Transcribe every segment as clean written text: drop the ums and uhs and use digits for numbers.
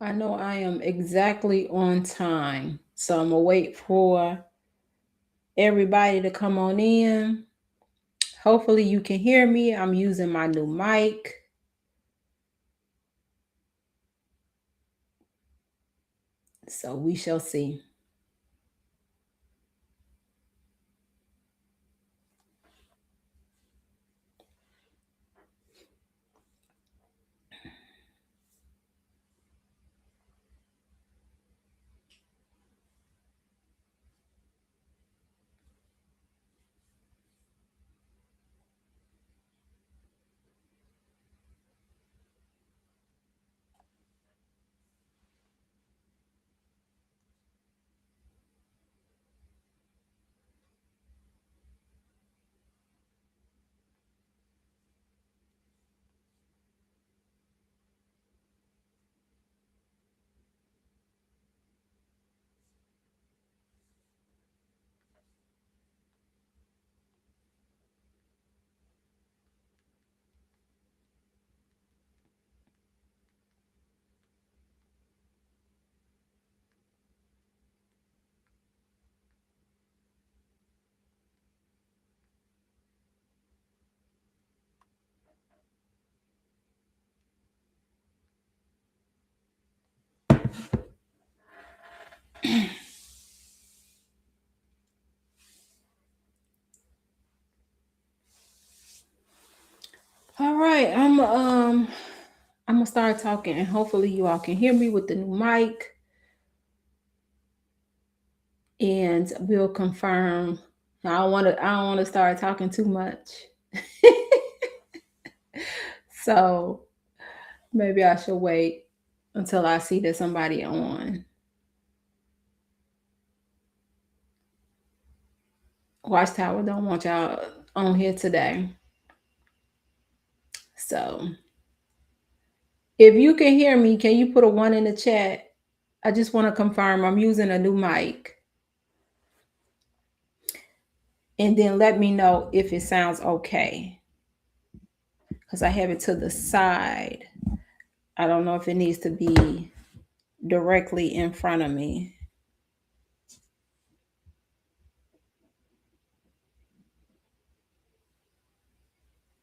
I know I am exactly on time. So I'm going to wait for everybody to come on in. Hopefully, you can hear me. I'm using my new mic. So we shall see. All right, I'm gonna start talking, and hopefully you all can hear me with the new mic, and we'll confirm. I don't want to start talking too much. So maybe I should wait until I see that somebody on. Watchtower don't want y'all on here today. So if you can hear me, can you put a one in the chat? I just want to confirm I'm using a new mic. And then let me know if it sounds okay. Because I have it to the side. I don't know if it needs to be directly in front of me.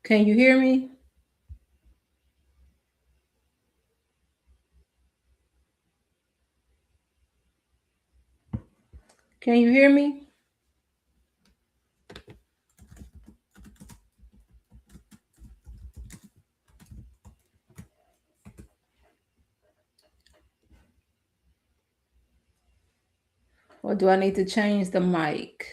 Can you hear me? Can you hear me? Or do I need to change the mic?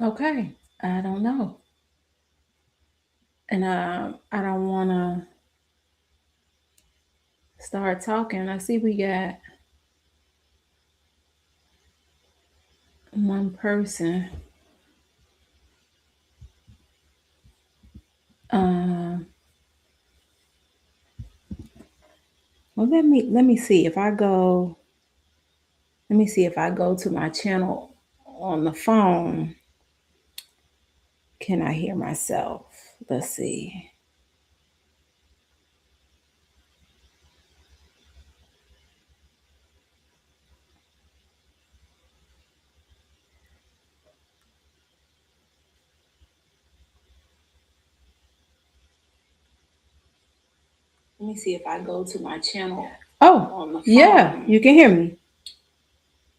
Okay, I don't know. And I don't want to start talking. I see we got one person. Um, well, let me see if I go. Let me see if I go to my channel on the phone. Can I hear myself? Let's see. Let me see if I go to my channel. Oh, on the phone. Yeah, you can hear me.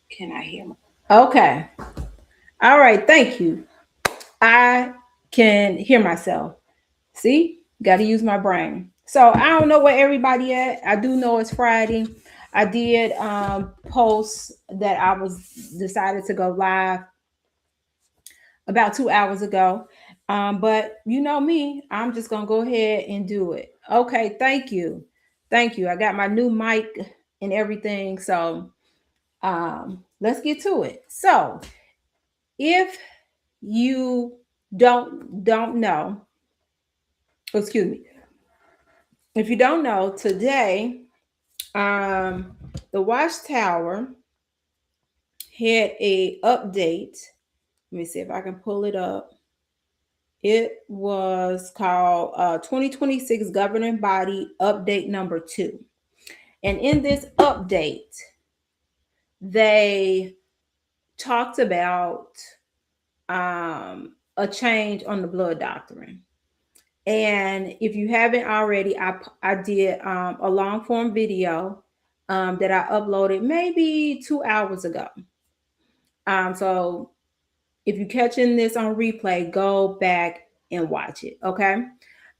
Can I hear my? Okay. All right. Thank you. I can hear myself. See, got to use my brain. So I don't know where everybody at. I do know it's Friday. I did post that I was decided to go live about 2 hours ago. But you know me, I'm just gonna go ahead and do it. Okay, thank you. Thank you. I got my new mic and everything. So let's get to it. So if you don't know, excuse me, if you don't know, today, the Watchtower had a update. Let me see if I can pull it up. It was called 2026 Governing Body Update Number 2. And in this update, they talked about a change on the blood doctrine. And if you haven't already, I did a long form video that I uploaded maybe 2 hours ago. So if you're catching this on replay, go back and watch it. Okay.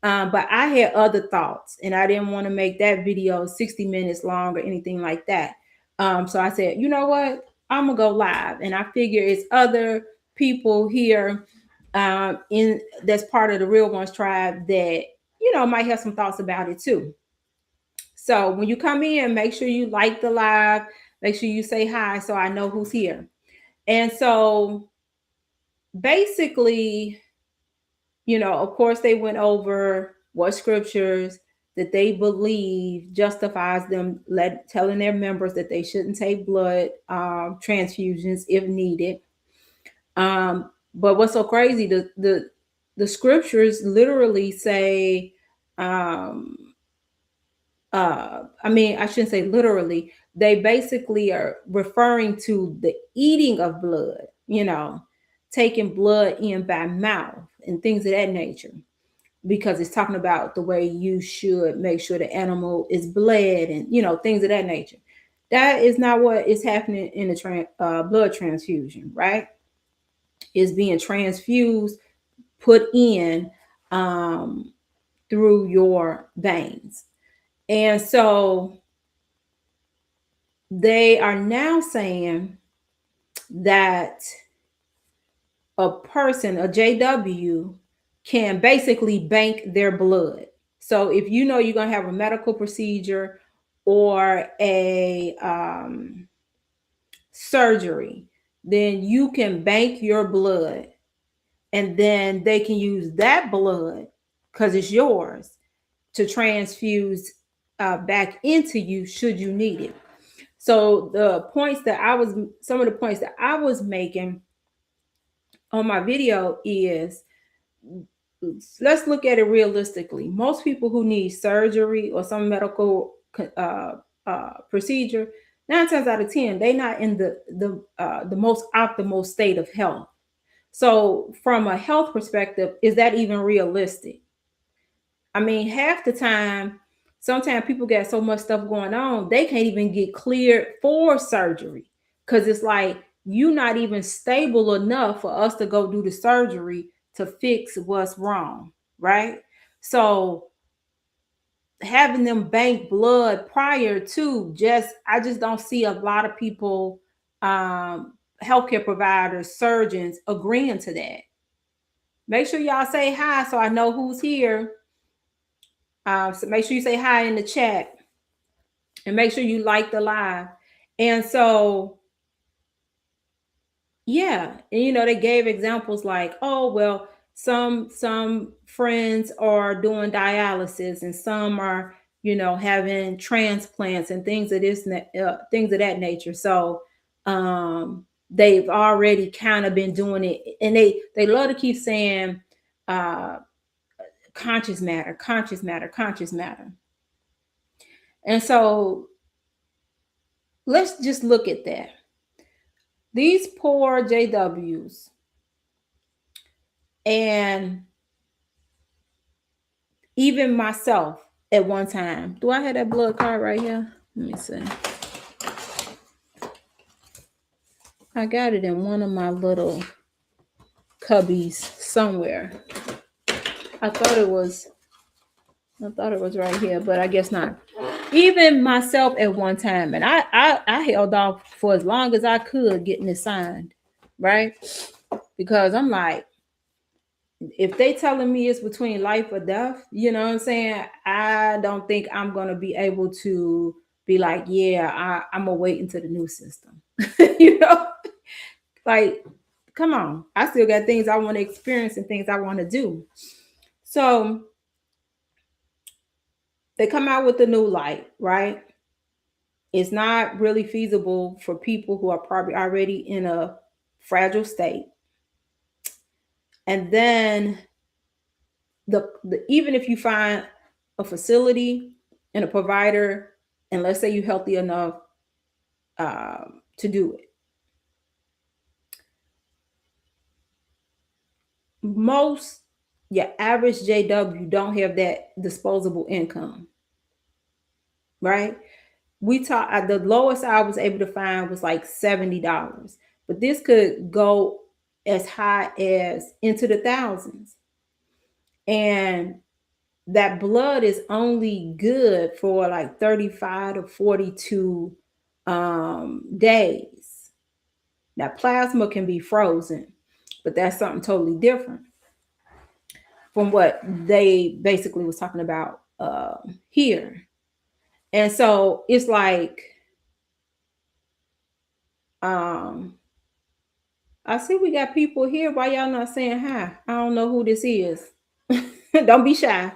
But I had other thoughts and I didn't want to make that video 60 minutes long or anything like that. So I said, you know what? I'm gonna go live. And I figure it's other people here in that's part of the Real Ones tribe that, might have some thoughts about it too. So when you come in, make sure you like the live, make sure you say hi so I know who's here. And so basically, of course, they went over what scriptures that they believe justifies them telling their members that they shouldn't take blood transfusions if needed. But what's so crazy, the scriptures literally say, I shouldn't say literally, they basically are referring to the eating of blood, taking blood in by mouth and things of that nature, because it's talking about the way you should make sure the animal is bled and, things of that nature. That is not what is happening in the blood transfusion, right? It's being transfused, put in through your veins. And so they are now saying that a person, a JW, can basically bank their blood. So if you're going to have a medical procedure or a surgery, then you can bank your blood, and then they can use that blood, because it's yours, to transfuse back into you should you need it. So some of the points that I was making on my video is, let's look at it realistically. Most people who need surgery or some medical procedure, 9 times out of 10, they're not in the most optimal state of health. So from a health perspective, is that even realistic? I mean, half the time, sometimes people got so much stuff going on, they can't even get cleared for surgery, because it's like, you're not even stable enough for us to go do the surgery to fix what's wrong, right? So having them bank blood prior to, I just don't see a lot of people, healthcare providers, surgeons, agreeing to that. Make sure y'all say hi so I know who's here. So make sure you say hi in the chat, and make sure you like the live. And so, yeah, and they gave examples like, oh, well, some friends are doing dialysis, and some are, having transplants and things of that nature. So they've already kind of been doing it, and they love to keep saying conscious matter, conscious matter, conscious matter. And so let's just look at that. These poor JWs, and even myself at one time. Do I have that blood card right here? Let me see. I got it in one of my little cubbies somewhere. I thought it was right here, but I guess not. Even myself at one time, and I held off for as long as I could getting it signed, right? Because I'm like, if they telling me it's between life or death, you know what I'm saying? I don't think I'm going to be able to be like, yeah, I'm going to wait until the new system, like, come on. I still got things I want to experience and things I want to do. So they come out with the new light, right? It's not really feasible for people who are probably already in a fragile state. And then the even if you find a facility and a provider, and let's say you're healthy enough to do it, most your average JW don't have that disposable income, right? We talk the lowest I was able to find was like $70, but this could go as high as into the thousands. And that blood is only good for like 35 to 42 days. Now, plasma can be frozen, but that's something totally different from what they basically was talking about here. And so it's like, I see we got people here. Why y'all not saying hi? I don't know who this is. Don't be shy.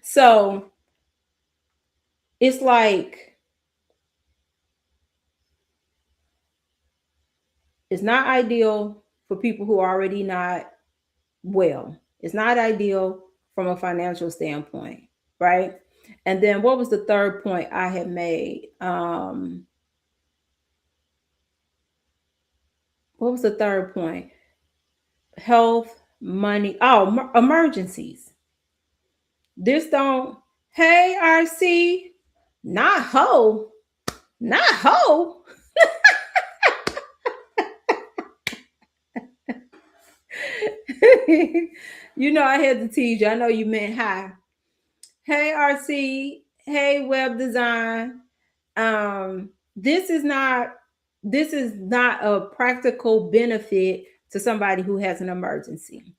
So it's like, it's not ideal for people who are already not well. It's not ideal from a financial standpoint, right? And then what was the third point I had made? What was the third point? Health, money, emergencies. This don't, hey, RC, not ho, not ho. You know, I had to tease you. I know you meant hi. Hey, RC. Hey, web design. This is not a practical benefit to somebody who has an emergency.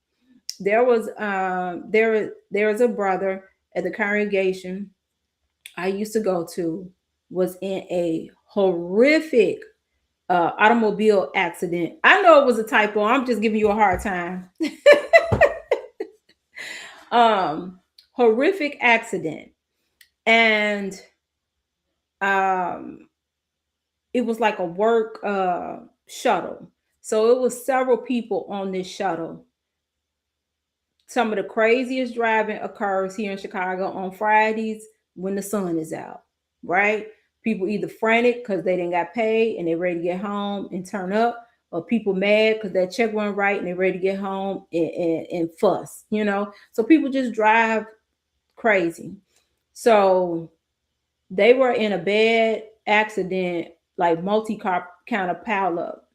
There was a brother at the congregation I used to go to, was in a horrific automobile accident. I know it was a typo. I'm just giving you a hard time. Horrific accident. And it was like a work shuttle. So it was several people on this shuttle. Some of the craziest driving occurs here in Chicago on Fridays when the sun is out, right? People either frantic because they didn't got paid and they're ready to get home and turn up, or people mad because that check went right and they're ready to get home and fuss, you know? So people just drive crazy. So they were in a bad accident, like multi-car kind of pile up.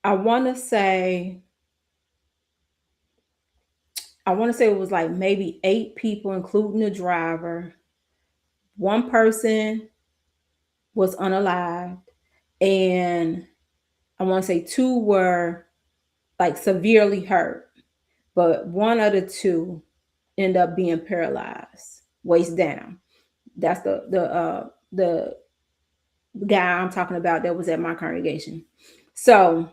I want to say it was like maybe 8 people, including the driver. One person was unalived, and I want to say 2 were like severely hurt, but one of the 2 ended up being paralyzed, waist down. That's the guy I'm talking about that was at my congregation. So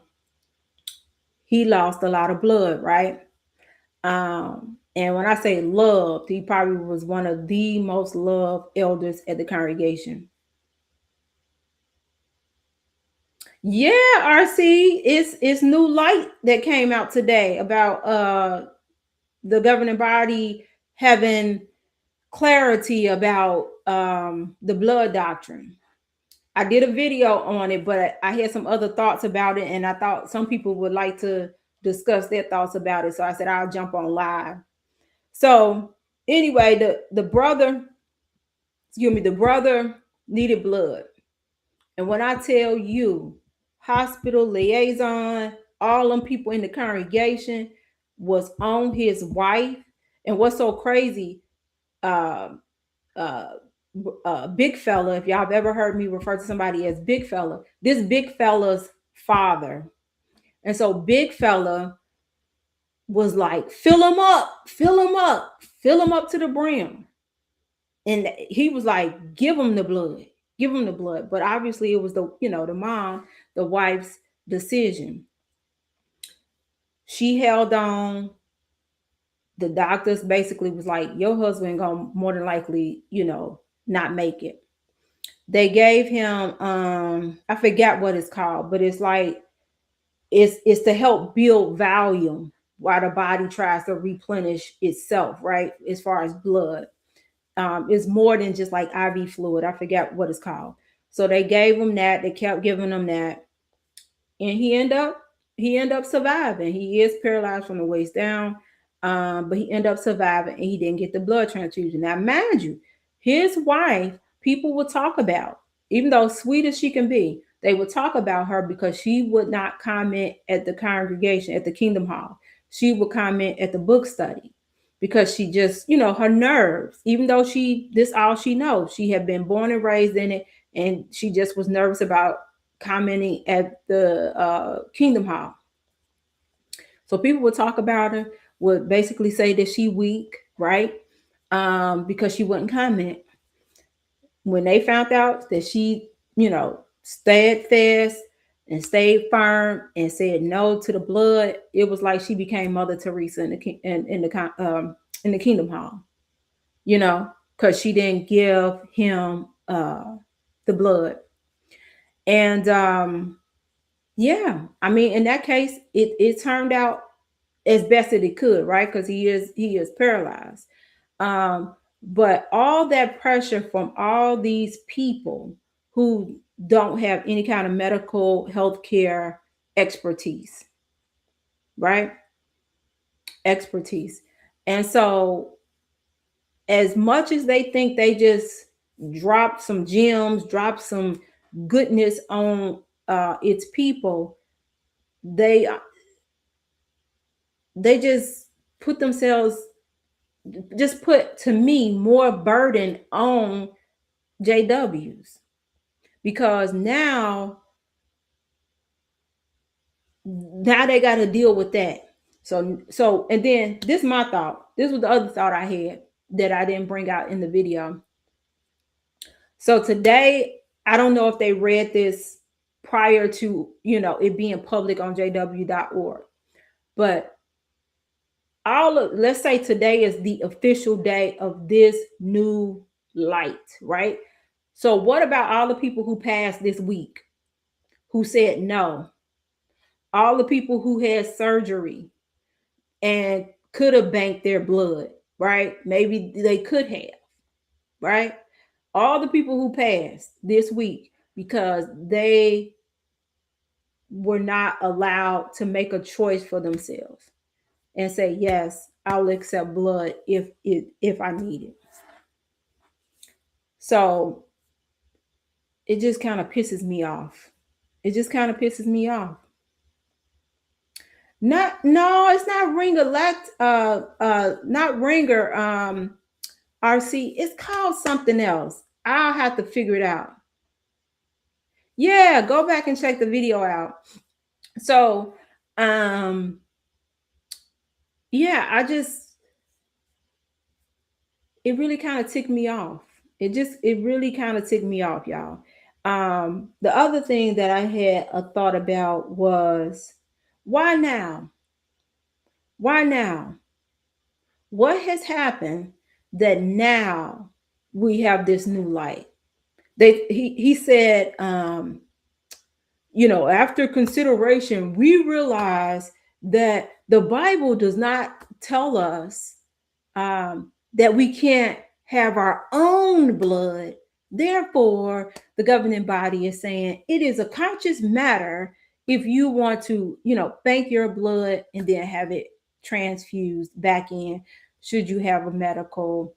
he lost a lot of blood, right? And when I say loved, he probably was one of the most loved elders at the congregation. Yeah, RC, it's new light that came out today about the governing body having clarity about the blood doctrine. I did a video on it, but I had some other thoughts about it, and I thought some people would like to discuss their thoughts about it. So I said I'll jump on live. So anyway, the brother needed blood. And when I tell you, hospital liaison, all them people in the congregation was on his wife. And what's so crazy, big fella, if y'all have ever heard me refer to somebody as big fella, this big fella's father. And so big fella was like, fill him up to the brim. And he was like, give him the blood. But obviously it was the mom, the wife's decision. She held on. The doctors basically was like, your husband gonna more than likely, not make it. They gave him I forgot what it's called, but it's like it's to help build volume while the body tries to replenish itself, right? As far as blood. It's more than just like IV fluid. I forget what it's called. So they gave him that. They kept giving him that, and he ended up surviving. He is paralyzed from the waist down, but he ended up surviving, and he didn't get the blood transfusion. Now, mind you, his wife, people would talk about, even though sweet as she can be, they would talk about her because she would not comment at the congregation at the Kingdom Hall. She would comment at the book study because she just, her nerves. Even though this all she knows, she had been born and raised in it, and she just was nervous about commenting at the Kingdom Hall. So people would talk about her, would basically say that she weak, right? Because she wouldn't comment. When they found out that she, stayed fast and stayed firm and said no to the blood, it was like she became Mother Teresa in the Kingdom Hall, because she didn't give him the blood. And yeah, I mean, in that case, it turned out as best that it could, right? Because he is paralyzed. But all that pressure from all these people who don't have any kind of medical health care expertise, right? Expertise. And so, as much as they think they just dropped some gems, dropped some goodness on its people, they just put themselves, just put, to me, more burden on JWs, because now they got to deal with that. So and then this is my thought. This was the other thought I had that I didn't bring out in the video. So today, I don't know if they read this prior to, it being public on jw.org, but let's say today is the official day of this new light, right? So what about all the people who passed this week, who said no? All the people who had surgery and could have banked their blood, right? Maybe they could have, right? All the people who passed this week because they were not allowed to make a choice for themselves and say, yes, I'll accept blood if I need it. So it just kind of pisses me off. It just kind of pisses me off. No, it's not Ring Elect, not Ringer, RC. It's called something else. I'll have to figure it out. Yeah, go back and check the video out. So, yeah, it really kind of ticked me off. It really kind of ticked me off, y'all. The other thing that I had a thought about was, why now? Why now? What has happened that now we have this new light? He said, after consideration, we realize that the Bible does not tell us that we can't have our own blood. Therefore, the governing body is saying it is a conscious matter if you want to, bank your blood and then have it transfused back in, should you have a medical,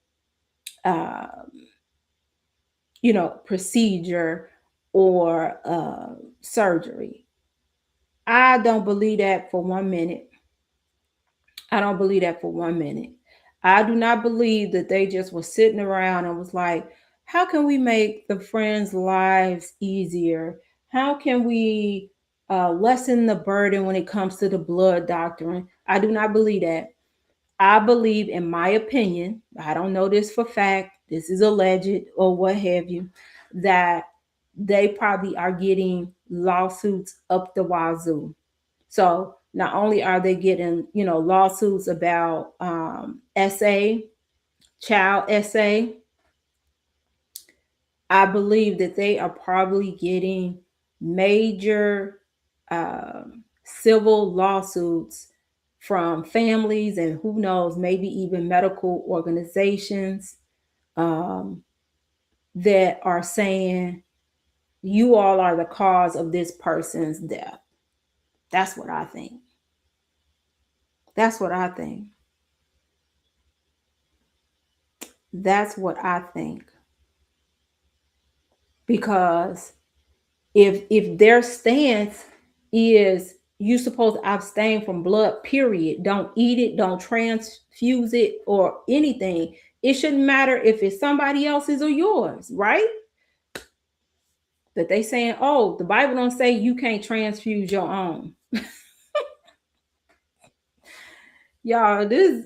procedure or surgery. I don't believe that for 1 minute. I don't believe that for 1 minute. I do not believe that they just were sitting around and was like, how can we make the friends' lives easier? How can we lessen the burden when it comes to the blood doctrine? I do not believe that. I believe, in my opinion, I don't know this for fact, this is alleged or what have you, that they probably are getting lawsuits up the wazoo. So not only are they getting, lawsuits about SA, child SA, I believe that they are probably getting major civil lawsuits from families and who knows, maybe even medical organizations um, that are saying, you all are the cause of this person's death. That's what I think. That's what I think. That's what I think. Because if their stance is you supposed to abstain from blood, period. Don't eat it, don't transfuse it or anything. It shouldn't matter if it's somebody else's or yours, right? But they saying, oh, the Bible don't say you can't transfuse your own. Y'all, this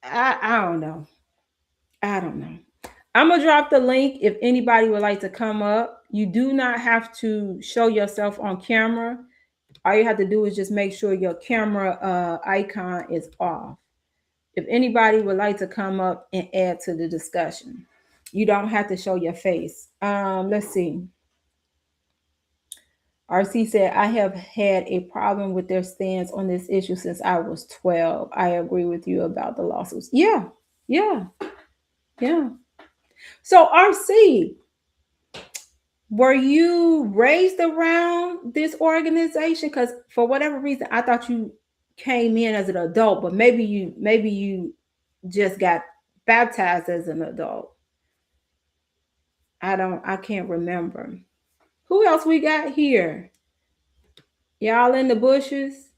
I don't know. I don't know. I'm gonna drop the link if anybody would like to come up. You do not have to show yourself on camera. All you have to do is just make sure your camera icon is off. If anybody would like to come up and add to the discussion, you don't have to show your face. Let's see. RC said, I have had a problem with their stance on this issue since I was 12. I agree with you about the lawsuits. Yeah. So RC, were you raised around this organization? Because for whatever reason, I thought you came in as an adult, but maybe you just got baptized as an adult. I can't remember. Who else we got here? Y'all in the bushes?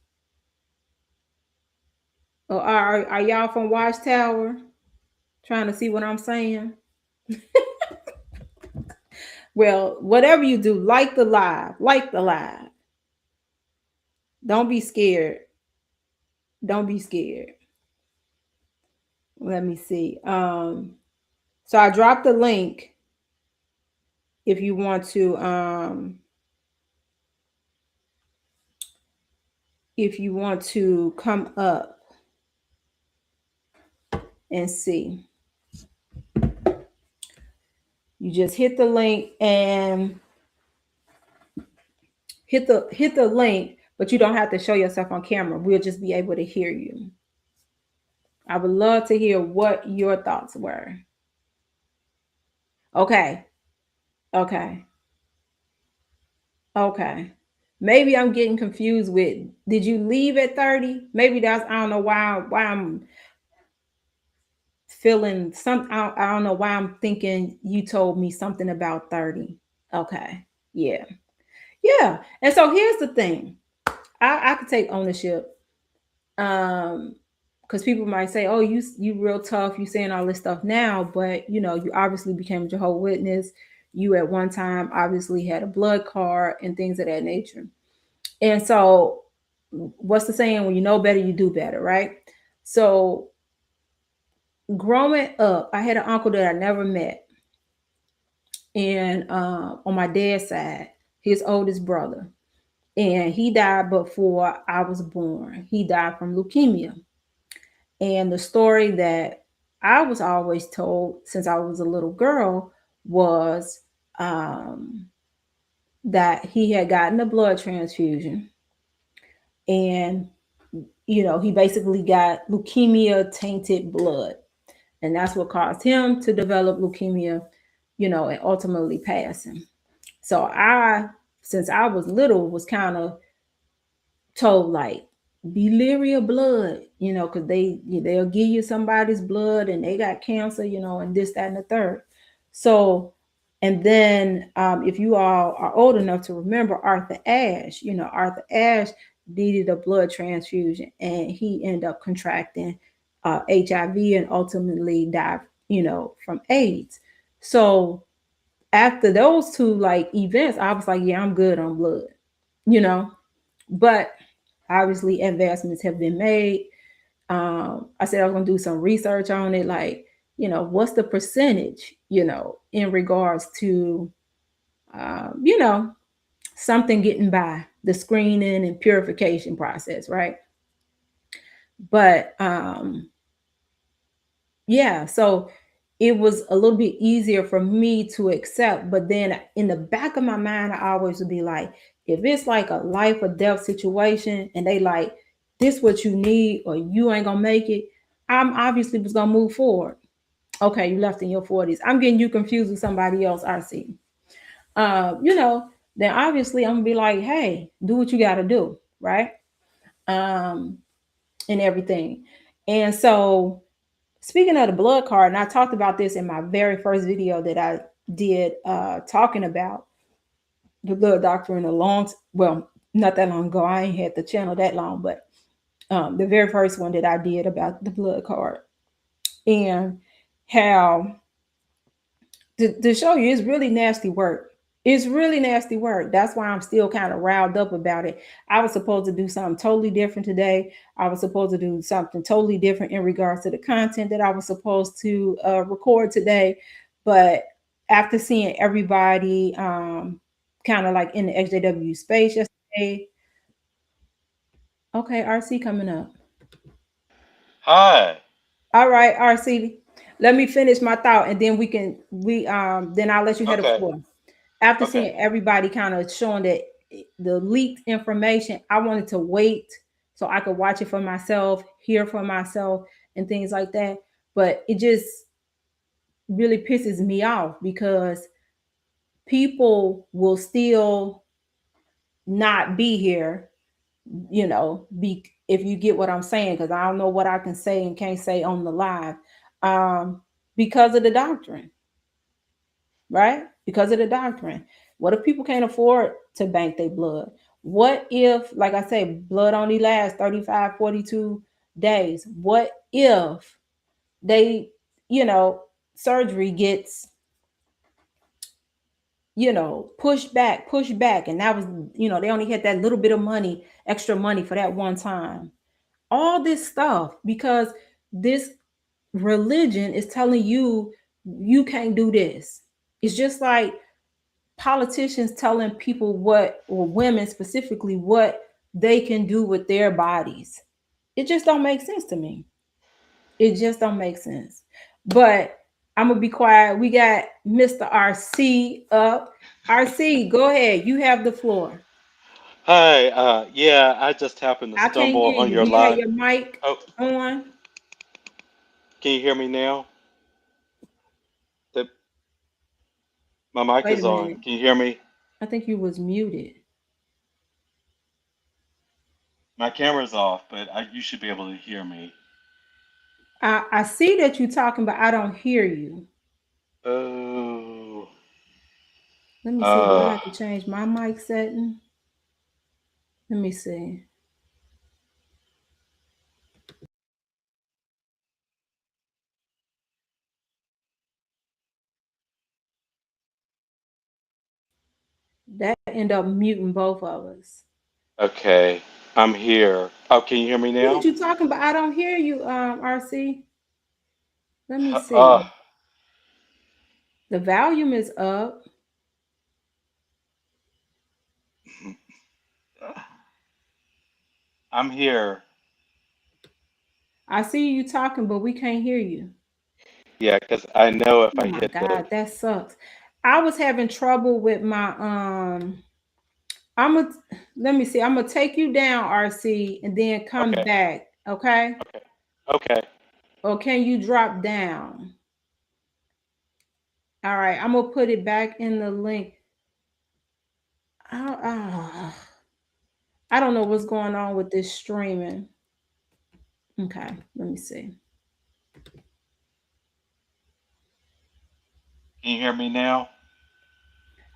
Or are y'all from Watchtower? Trying to see what I'm saying? Well, whatever you do, like the live. Don't be scared. Don't be scared. Let me see. So I dropped the link if you want to come up and see. You just hit the link and hit the link, but you don't have to show yourself on camera. We'll just be able to hear you. I would love to hear what your thoughts were. Okay. Maybe I'm getting confused with, did you leave at 30? Maybe that's, I don't know why I'm feeling I don't know why I'm thinking you told me something about 30. Okay. Yeah. And so here's the thing. I could take ownership. Because people might say, oh, you real tough, you saying all this stuff now, but you obviously became a Jehovah's Witness. You at one time obviously had a blood card and things of that nature. And so what's the saying? When you know better, you do better, right? So growing up, I had an uncle that I never met. And on my dad's side, his oldest brother. And he died before I was born. He died from leukemia. And the story that I was always told since I was a little girl was that he had gotten a blood transfusion. And, he basically got leukemia tainted blood. And that's what caused him to develop leukemia, and ultimately passing. So since I was little, was kind of told like, be leery of blood, because they'll give you somebody's blood and they got cancer, and this, that, and the third. So, and then if you all are old enough to remember Arthur Ashe, Arthur Ashe needed a blood transfusion and he ended up contracting HIV and ultimately died, from AIDS. So after those two events, I was like, yeah, I'm good on blood, but obviously advancements have been made. I said I was going to do some research on it, what's the percentage, in regards to you know, something getting by the screening and purification process, right? But yeah, so it was a little bit easier for me to accept. But then in the back of my mind, I always would be like, if it's like a life or death situation and they like, this what you need or you ain't gonna make it, I'm obviously was gonna move forward. Okay, you left in your 40s. I'm getting you confused with somebody else, RC. You know, then obviously I'm gonna be like, hey, do what you gotta do, right? Um, and everything. And so speaking of the blood card, and I talked about this in my very first video that I did talking about the blood doctrine a well, not that long ago. I ain't had the channel that long, but the very first one that I did about the blood card and how to show you it's really nasty work. It's really nasty work. That's why I'm still kind of riled up about it. I was supposed to do something totally different today. I was supposed to do something totally different in regards to the content that I was supposed to record today. But after seeing everybody kind of like in the XJW space yesterday, okay, RC coming up. Hi. All right, RC, let me finish my thought and then we then I'll let you have the Okay. floor. After Okay. seeing everybody kind of showing that the leaked information, I wanted to wait so I could watch it for myself, hear for myself, and things like that. But it just really pisses me off because people will still not be here, be if you get what I'm saying, because I don't know what I can say and can't say on the live, um, because of the doctrine, right? Because of the doctrine. What if people can't afford to bank their blood? What if, like I say, blood only lasts 35, 42 days? What if they, you know, surgery gets, pushed back, and that was, they only had that little bit of money, extra money for that one time. All this stuff because this religion is telling you you can't do this. It's just like politicians telling people what, or women specifically, what they can do with their bodies. It just don't make sense to me. It just don't make sense. But I'm gonna be quiet. We got Mr. RC up. RC, go ahead. You have the floor. Hi. Yeah, I just happened to I can't stumble hear on you. your Do you have live. your mic Oh, on? can you hear me now? The, my mic Wait a is on. minute. Can you hear me? I think you was muted. My camera's off, but you should be able to hear me. I see that you're talking, but I don't hear you. Oh. Let me see. Do I Uh. have to change my mic setting? Let me see. That end up muting both of us. Okay. I'm here. Oh, can you hear me See that now? you talking, but I don't hear you, RC. Let me Uh. see. The volume is up. I'm here. I see you talking, but we can't hear you. Yeah, because I know if Oh I my hit the. God, that sucks. I was having trouble with my I'm gonna let me see. I'm gonna take you down, RC, and then come Okay. back. Okay? Okay. Okay. Or can you drop down? All right, I'm gonna put it back in the link. I, I don't know what's going on with this streaming. Okay, let me see. Can you hear me now?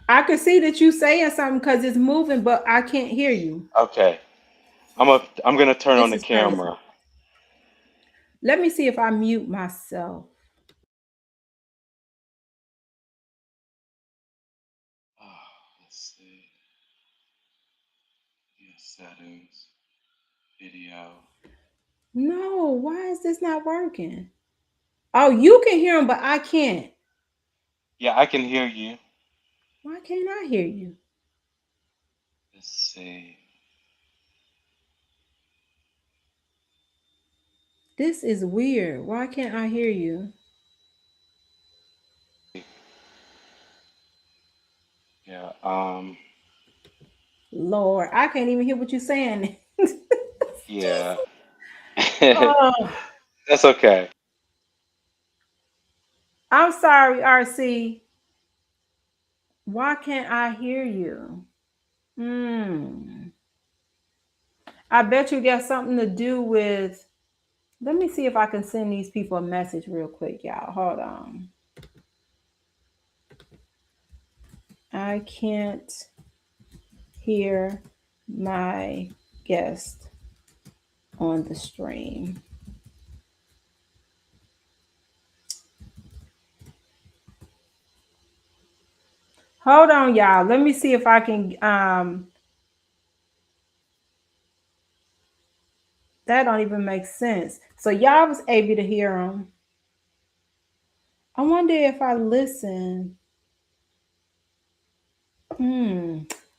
I can see that you saying something because it's moving, but I can't hear you. Okay. I'm gonna turn on This the is crazy. camera. Let me see if I mute myself. Let's see. Yeah, settings, video. No, why is this not working? Oh, you can hear him, but I can't. Yeah, I can hear you. Why can't I hear you? Let's see. This is weird. Why can't I hear you? Yeah. Lord, I can't even hear what you're saying. Yeah. Oh, That's okay. I'm sorry, RC. Why can't I hear you? Hmm. I bet you got something to do with. Let me see if I can send these people a message real quick, y'all. Hold on. I can't hear my guest on the stream. Hold on, y'all. Let me see if I can. That don't even make sense. So y'all was able to hear them. I wonder if I listen.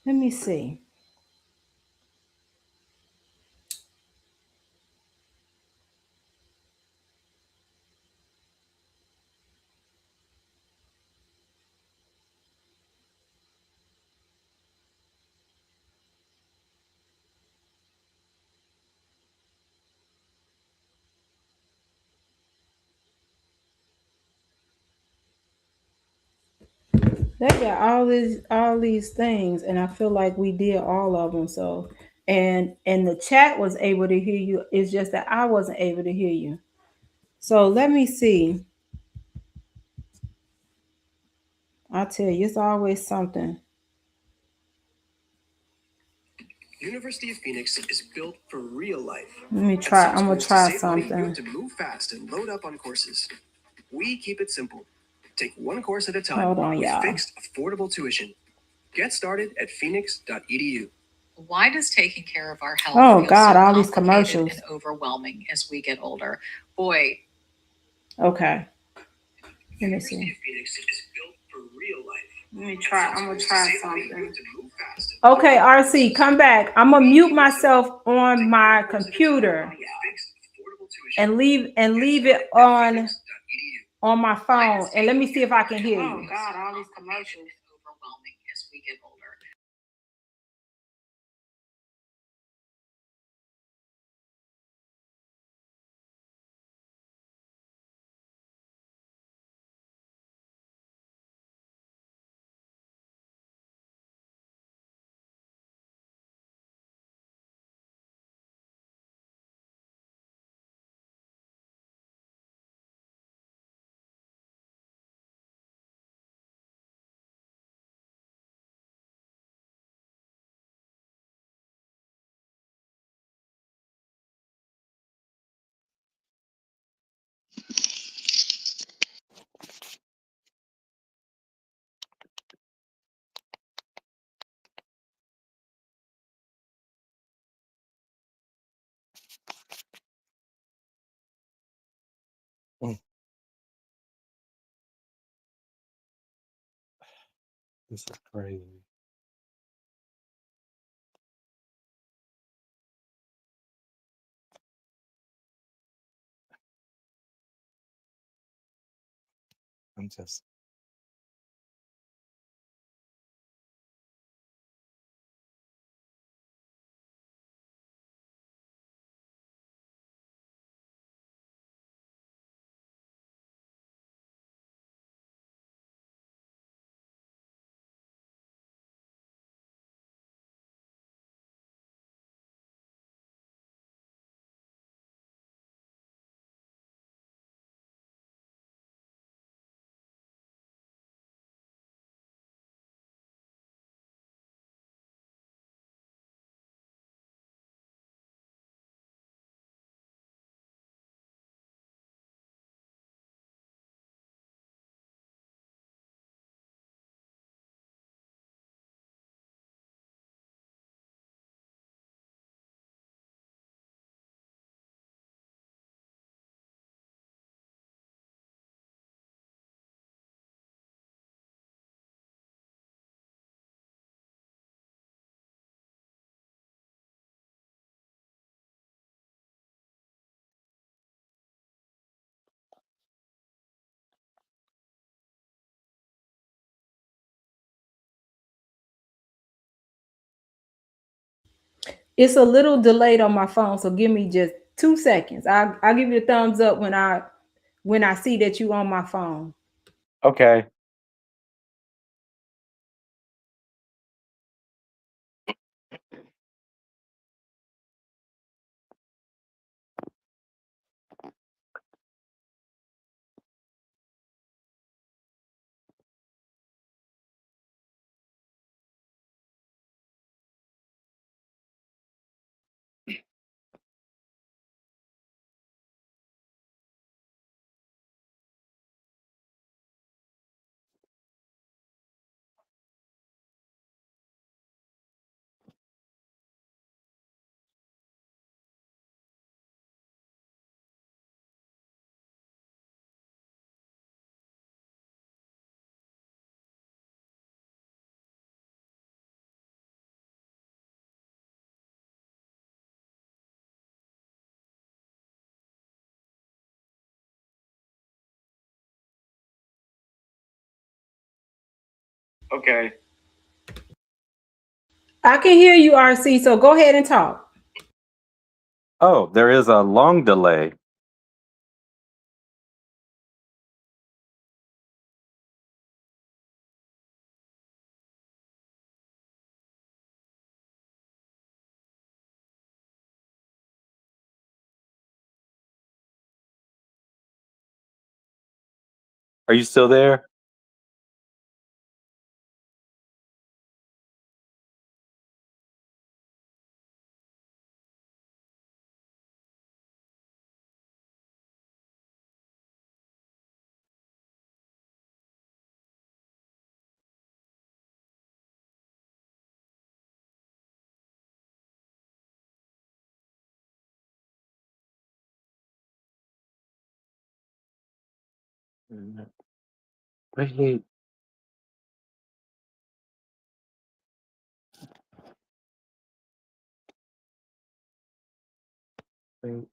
Let me see. They got all these things, and I feel like we did all of them. So, and the chat was able to hear you. It's just that I wasn't able to hear you. So let me see. I tell you, it's always something. University of Phoenix is built for real life. Let me try. I'm gonna try something. You have to move fast and load up on courses. We keep it simple. Take one course at a time. Hold on, with y'all. fixed, affordable tuition. Get started at phoenix.edu. Why does taking care of our health Oh feel God, so all these complicated commercials and overwhelming as we get older? Boy. Okay. Let me University see. of Phoenix is built for real life. Let me try. I'm gonna try something. Okay, RC, come back. I'm gonna mute myself on my computer and leave it on my phone, and let me see if I can hear you. Oh God, all these commercials overwhelming as we get older. This is crazy. I'm just It's a little delayed on my phone, so give me just 2 seconds. I'll give you a thumbs up when I see that you on my phone. Okay. Okay. I can hear you, RC, so go ahead and talk. Oh, there is a long delay. Are you still there? Wait. Wait.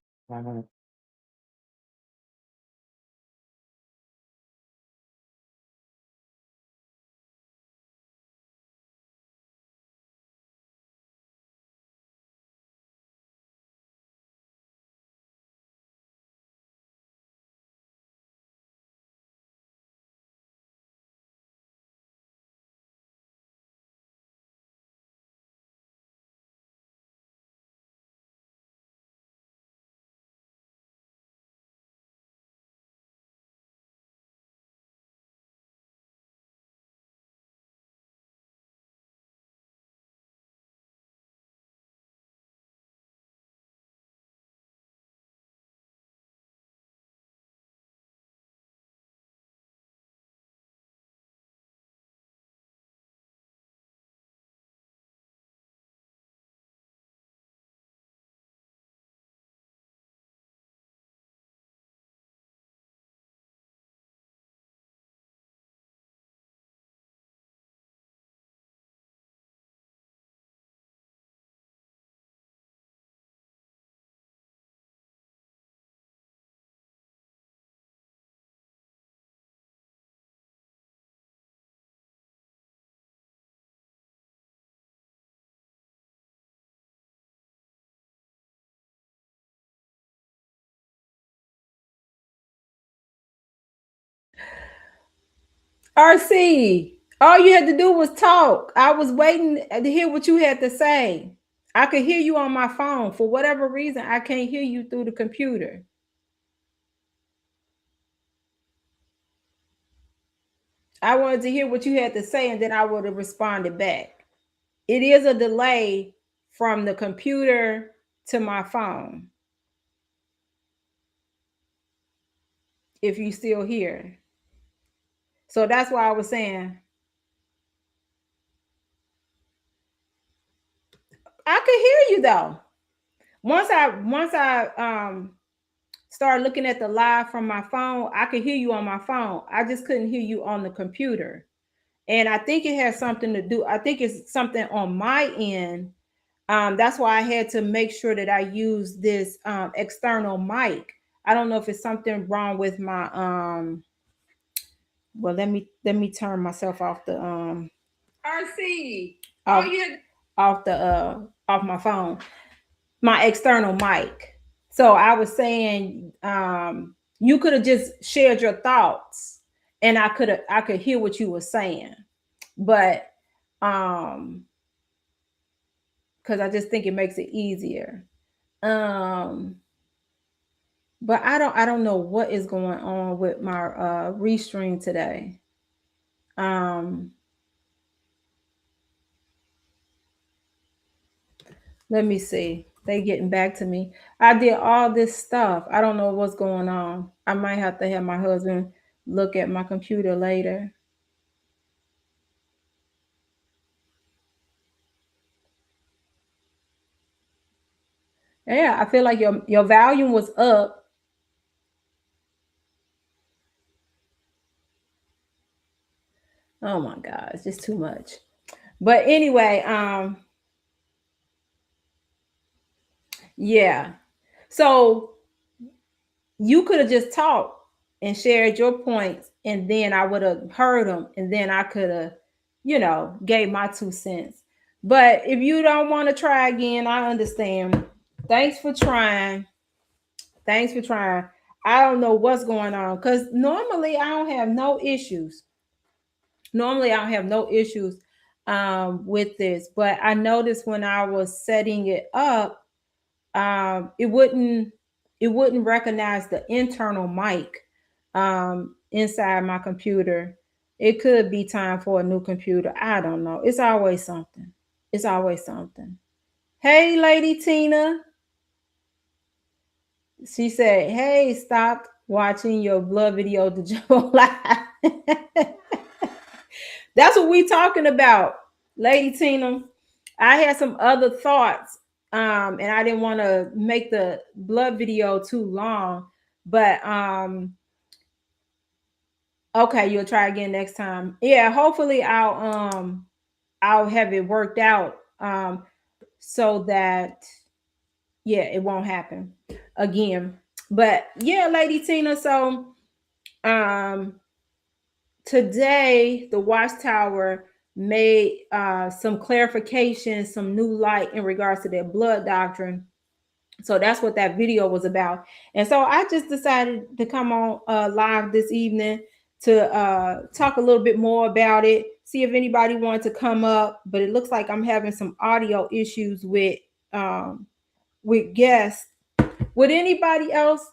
RC, all you had to do was talk. I was waiting to hear what you had to say. I could hear you on my phone. For whatever reason, I can't hear you through the computer. I wanted to hear what you had to say, and then I would have responded back. It is a delay from the computer to my phone. If you still here. So that's why I was saying I could hear you though. Once I start looking at the live from my phone, I could hear you on my phone. I just couldn't hear you on the computer. And I think it has something to do, I think it's something on my end. That's why I had to make sure that I use this external mic. I don't know if it's something wrong with my well, let me turn myself off the RC. Oh yeah. off my phone, my external mic. So I was saying, you could have just shared your thoughts, and I could hear what you were saying, but because I just think it makes it easier. But I don't know what is going on with my restream today. Let me see. They getting back to me. I did all this stuff. I don't know what's going on. I might have to have my husband look at my computer later. Yeah, I feel like your volume was up. Oh my God, it's just too much. But anyway, yeah. So you could have just talked and shared your points, and then I would have heard them, and then I could have, gave my 2 cents. But if you don't want to try again, I understand. Thanks for trying. Thanks for trying. I don't know what's going on, because normally I don't have no issues. With this, but I noticed when I was setting it up, it wouldn't recognize the internal mic inside my computer. It could be time for a new computer. I don't know. It's always something. Hey, Lady Tina. She said, hey, stop watching your blood video to jump live. That's what we talking about, Lady Tina. I had some other thoughts, and I didn't want to make the blood video too long, but okay, you'll try again next time. Yeah, hopefully I'll have it worked out so that it won't happen again. But yeah, Lady Tina, so today the Watchtower made some clarification, some new light in regards to their blood doctrine. So that's what that video was about. And so I just decided to come on live this evening to talk a little bit more about it, see if anybody wanted to come up, but it looks like I'm having some audio issues with guests. Would anybody else,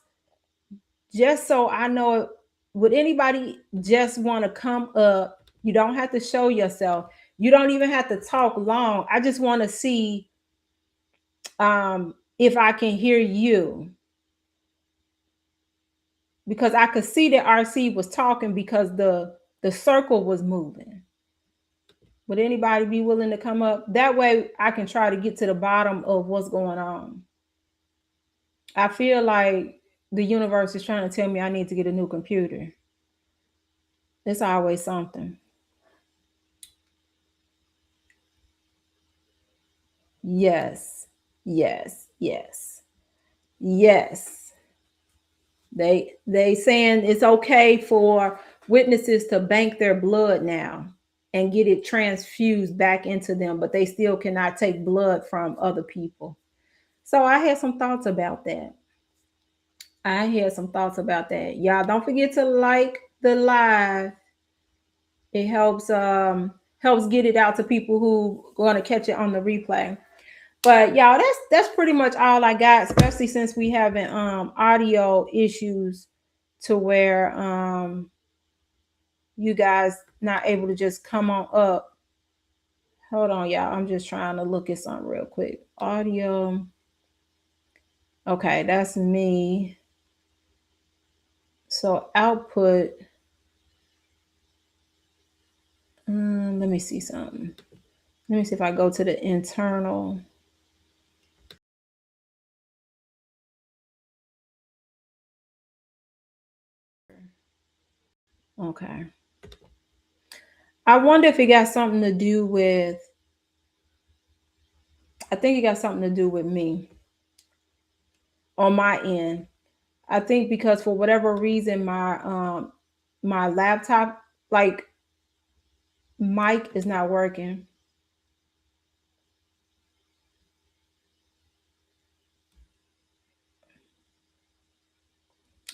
just so I know, would anybody just want to come up? You don't have to show yourself. You don't even have to talk long. I just want to see if I can hear you, because I could see that RC was talking because the circle was moving. Would anybody be willing to come up? That way I can try to get to the bottom of what's going on. I feel like the universe is trying to tell me I need to get a new computer. It's always something. Yes. They saying it's okay for witnesses to bank their blood now and get it transfused back into them, but they still cannot take blood from other people. So I had some thoughts about that. Y'all don't forget to like the live. It helps get it out to people who are going to catch it on the replay. But y'all, that's pretty much all I got, especially since we having audio issues to where you guys not able to just come on up. Hold on, y'all. I'm just trying to look at something real quick. Audio. Okay, that's me. So output. Let me see something. Let me see if I go to the internal. Okay. I wonder if it got something to do with, I think it got something to do with me on my end. I think because for whatever reason, my laptop, like, mic is not working.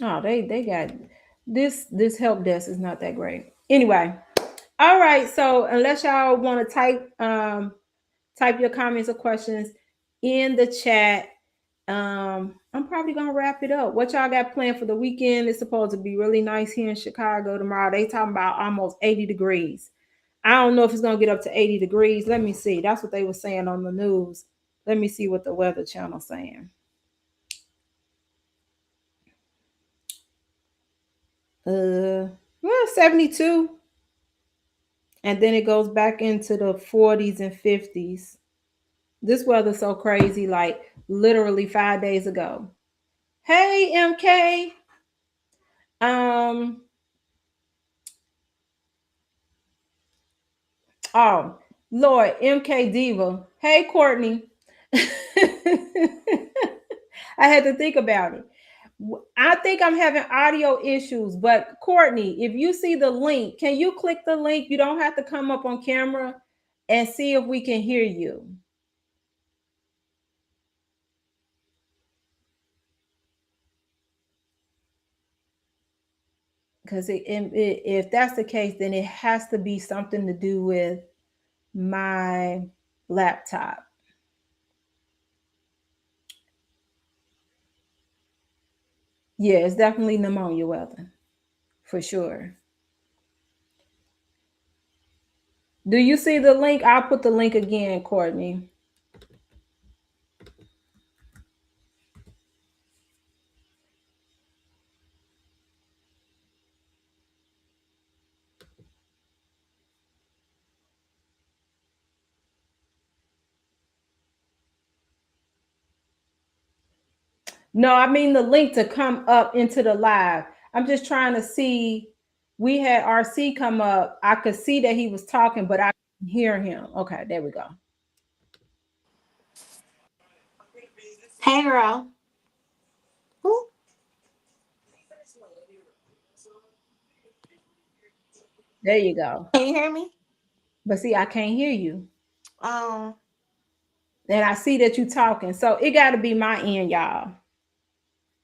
Oh, they got this help desk is not that great. Anyway, all right. So unless y'all want to type your comments or questions in the chat, I'm probably gonna wrap it up. What y'all got planned for the weekend? It's supposed to be really nice here in Chicago tomorrow. They talking about almost 80 degrees. I don't know if it's gonna get up to 80 degrees. Let me see. That's what they were saying on the news. Let me see what the Weather Channel saying. Well, 72. And then it goes back into the 40s and 50s. This weather's so crazy, like literally 5 days ago. Hey, MK. Oh, Lord, MK Diva. Hey, Courtney. I had to think about it. I think I'm having audio issues, but Courtney, if you see the link, can you click the link? You don't have to come up on camera and see if we can hear you. Because if that's the case, then it has to be something to do with my laptop. Yeah, it's definitely pneumonia weather, for sure. Do you see the link? I'll put the link again, Courtney. No, I mean the link to come up into the live. I'm just trying to see. We had RC come up. I could see that he was talking, but I couldn't hear him. Okay, there we go. Hey, girl. Who? There you go. Can you hear me? But see, I can't hear you. Um. And I see that you talking. So it got to be my end, y'all.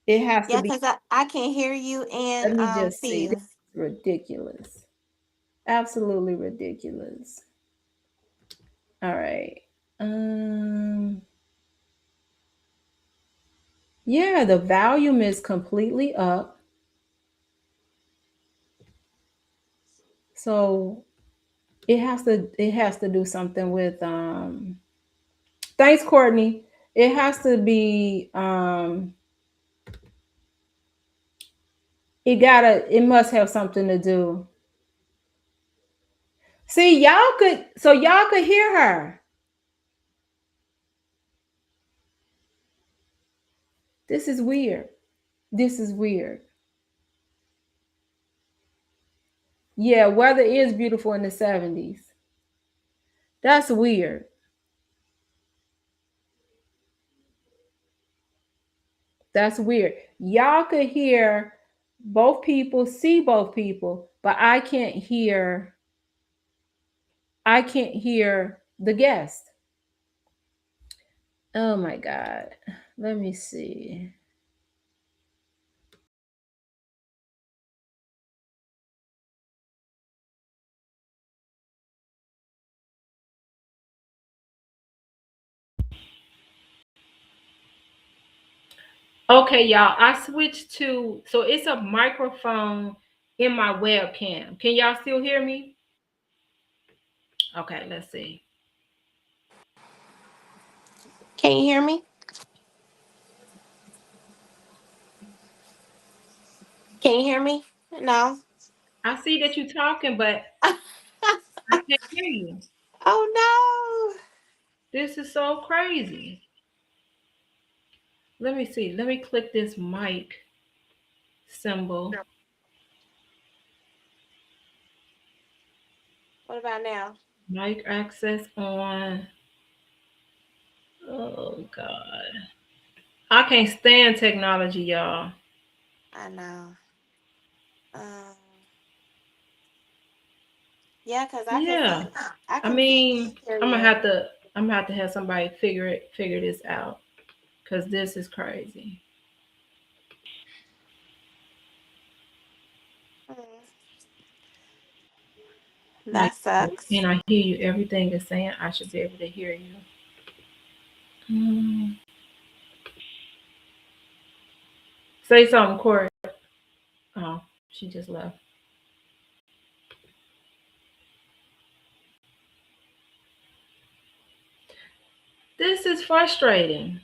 It has to Yeah, be. because I can't hear you Let and me just see see. This you. is ridiculous. Absolutely ridiculous. All right. Yeah, the volume is completely up. So it has to do something with thanks, Courtney. It has to be it must have something to do. See, y'all could hear her. This is weird. This is weird. Yeah, weather is beautiful in the 70s. That's weird. That's weird. Y'all could hear both people, see both people, but I can't hear the guest. Oh my God. Let me see. Okay, y'all. I switched to so it's a microphone in my webcam. Can y'all still hear me? Okay, let's see. Can you hear me? Can you hear me? No. I see that you're talking, but I can't hear you. Oh This is so crazy. Let me see. Let me click this mic symbol. no. What about now? Mic access on. Oh God. I can't stand technology, y'all. I know. Um. Yeah, because I can Yeah. see. I I can see mean, hear I'm gonna you. have to have somebody figure this out because this is crazy. That sucks. And I hear you. Everything is saying I should be able to hear you. Say something, Corey. Oh, she just left. This is frustrating.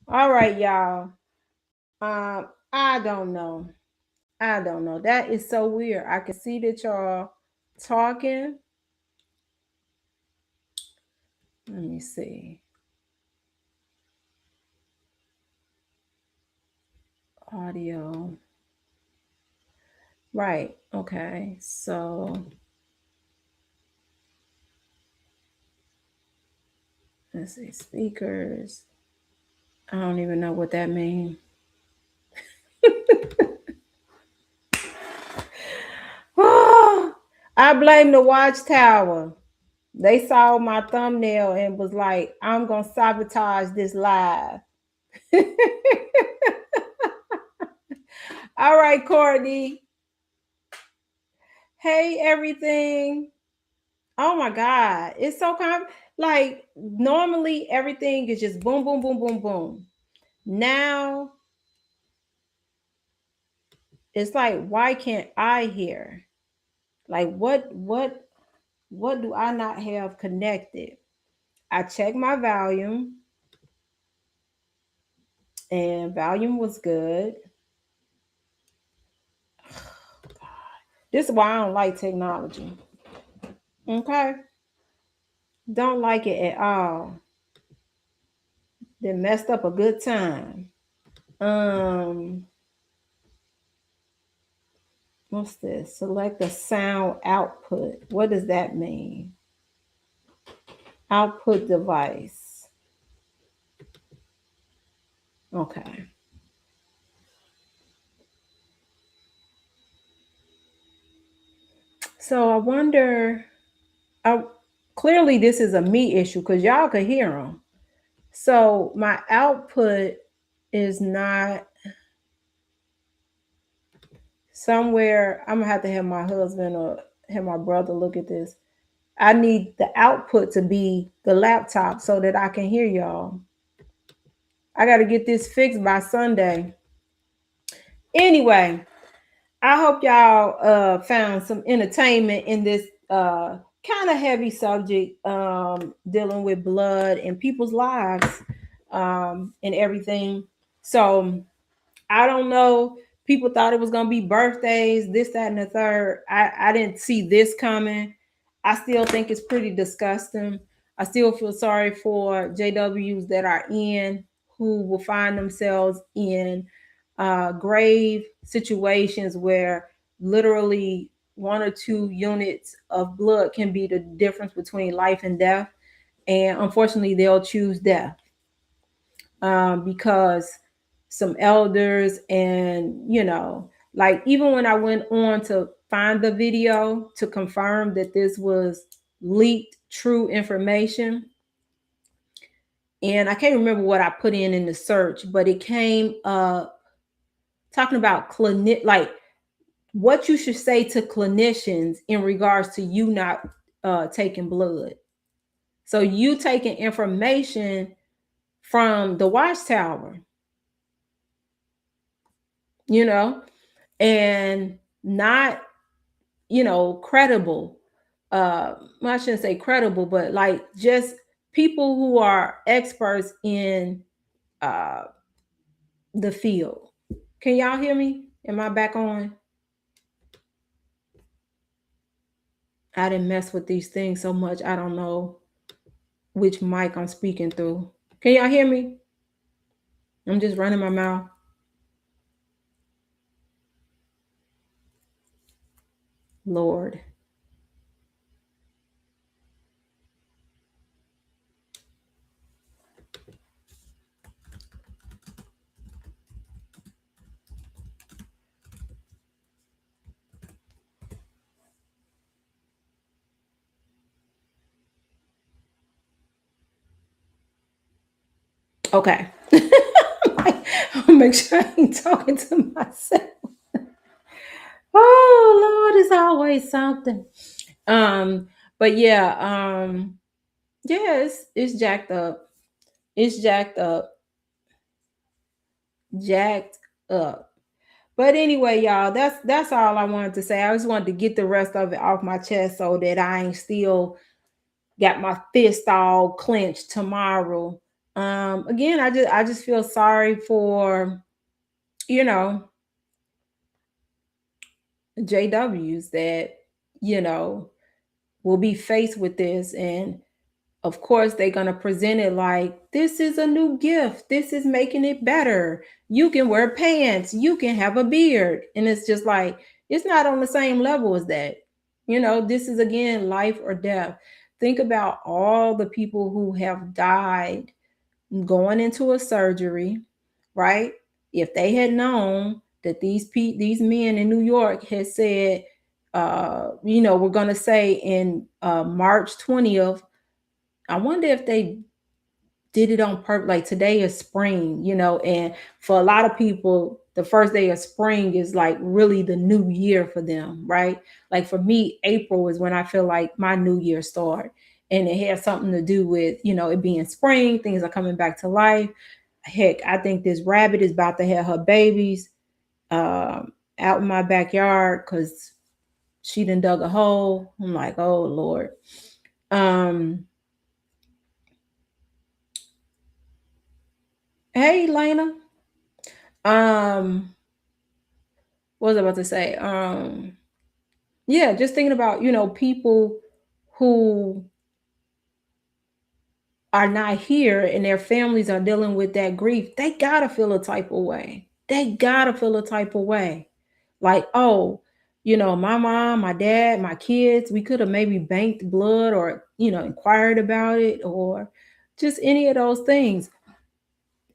All right, y'all. I don't know. That is so weird. I can see that y'all talking. Let me see. Audio. Right. Okay. So let's see. Speakers. I don't even know what that means. I blame the watchtower. They saw my thumbnail and was like, I'm going to sabotage this live. All right, Courtney. Hey, everything. Oh my God. It's so like normally everything is just boom, boom, boom, boom, boom. Now it's like, why can't I hear? Like what do I not have connected? I checked my volume and volume was good. This is why I don't like technology. Okay. Don't like it at all. They messed up a good time. What's this? Select the sound output. What does that mean? Output device. Okay. So I wonder, clearly this is a me issue because y'all could hear them. So my output is not somewhere. I'm gonna have to have my husband or have my brother look at this. I need the output to be the laptop so that I can hear y'all. I got to get this fixed by Sunday. Anyway, I hope y'all found some entertainment in this kind of heavy subject dealing with blood and people's lives and everything. So I don't know. People thought it was gonna be birthdays, this, that, and the third. I didn't see this coming. I still think it's pretty disgusting. I still feel sorry for JWs that are in who will find themselves in grave situations where literally 1 or 2 units of blood can be the difference between life and death. And unfortunately, they'll choose death because some elders and, like even when I went on to find the video to confirm that this was leaked true information, and I can't remember what I put in the search, but it came up talking about like what you should say to clinicians in regards to you not taking blood. So you taking information from the watchtower, and not, credible. I shouldn't say credible, but like just people who are experts in the field. Can y'all hear me? Am I back on? I didn't mess with these things so much. I don't know which mic I'm speaking through. Can y'all hear me? I'm just running my mouth. Lord. Okay. I'll make sure I ain't talking to myself. Oh Lord, it's always something. But yeah, it's jacked up. It's jacked up. Jacked up. But anyway, y'all, that's all I wanted to say. I just wanted to get the rest of it off my chest so that I ain't still got my fist all clenched tomorrow. Again, I just feel sorry for, you know, JWs that, you know, will be faced with this. And of course, they're going to present it like this is a new gift. This is making it better. You can wear pants. You can have a beard. And it's just like, it's not on the same level as that. You know, this is again life or death. Think about all the people who have died going into a surgery, right? If they had known that these men in New York had said, we're going to say in March 20th, I wonder if they did it on purpose. Like today is spring, and for a lot of people, the first day of spring is like really the new year for them, right? Like for me, April is when I feel like my new year start. And it has something to do with, it being spring, things are coming back to life. Heck, I think this rabbit is about to have her babies out in my backyard because she done dug a hole. I'm like, oh Lord. Hey, Lena. What was I about to say? Yeah, just thinking about, people who are not here and their families are dealing with that grief. They gotta feel a type of way. They gotta feel a type of way. Like, oh, my mom, my dad, my kids, we could have maybe banked blood or, inquired about it or just any of those things.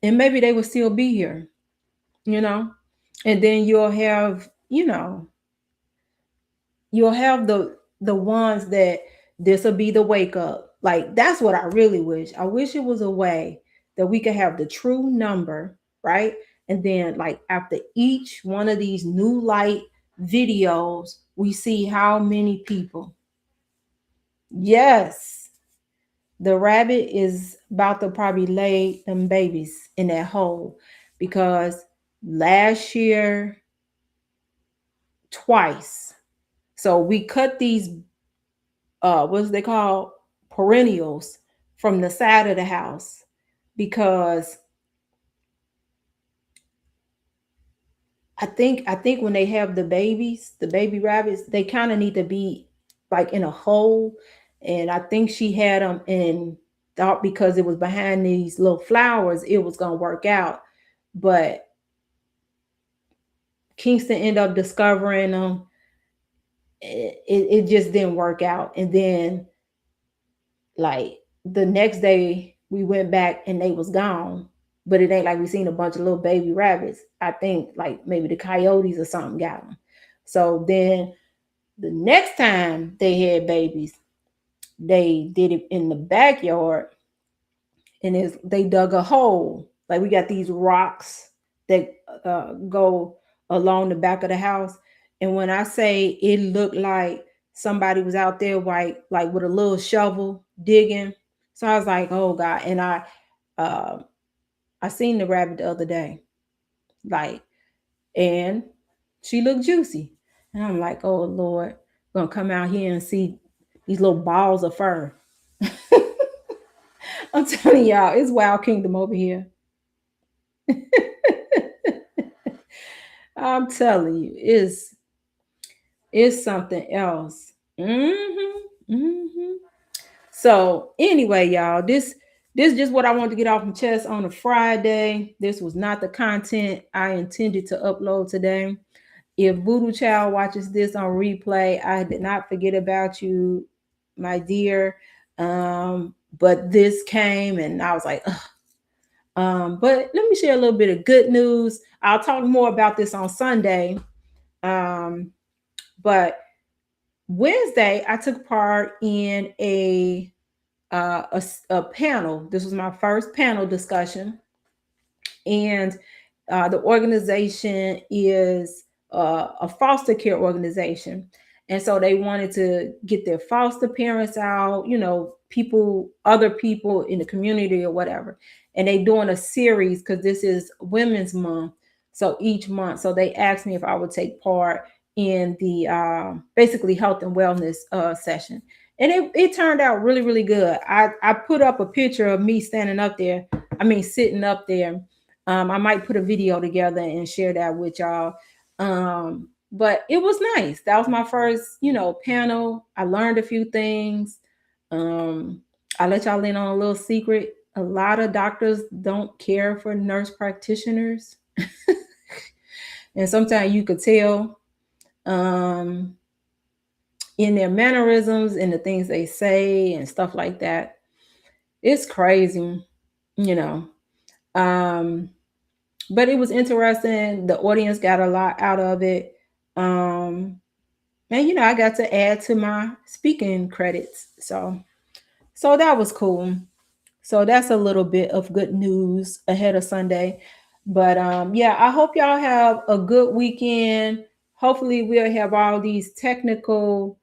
And maybe they would still be here, and then you'll have the ones that this will be the wake up. Like that's what I really wish. I wish it was a way that we could have the true number, right? And then like after each one of these new light videos, we see how many people. Yes, the rabbit is about to probably lay them babies in that hole because last year twice. So we cut these what's they call perennials from the side of the house because I think when they have the babies, the baby rabbits, they kind of need to be like in a hole. And I think she had them and thought because it was behind these little flowers, it was gonna work out. But Kingston ended up discovering them. It just didn't work out. And then like the next day we went back and they was gone. But it ain't like we seen a bunch of little baby rabbits. I think like maybe the coyotes or something got them. So then the next time they had babies, they did it in the backyard and they dug a hole. Like we got these rocks that go along the back of the house. And when I say it looked like somebody was out there like with a little shovel digging. So I was like, oh God. And I seen the rabbit the other day. Like, and she looked juicy. And I'm like, oh Lord, I'm gonna come out here and see these little balls of fur. I'm telling y'all, it's Wild Kingdom over here. I'm telling you, it's something else. So anyway, y'all, this just what I wanted to get off my chest on a Friday. This was not the content I intended to upload today. If Voodoo Child watches this on replay, I did not forget about you, my dear. But this came and I was like, ugh. But let me share a little bit of good news. I'll talk more about this on Sunday. But Wednesday, I took part in a panel. This was my first panel discussion And the organization is a foster care organization. And so they wanted to get their foster parents out, other people in the community or whatever. And they doing a series because this is Women's Month. So each month, so they asked me if I would take part in the basically health and wellness session. And it turned out really, really good. I put up a picture of me sitting up there. I might put a video together and share that with y'all. But it was nice. That was my first, panel. I learned a few things. I let y'all in on a little secret. A lot of doctors don't care for nurse practitioners. And sometimes you could tell in their mannerisms and the things they say and stuff like that. It's crazy, but it was interesting. The audience got a lot out of it. And I got to add to my speaking credits. So that was cool. So that's a little bit of good news ahead of Sunday. But I hope y'all have a good weekend. Hopefully we'll have all these technical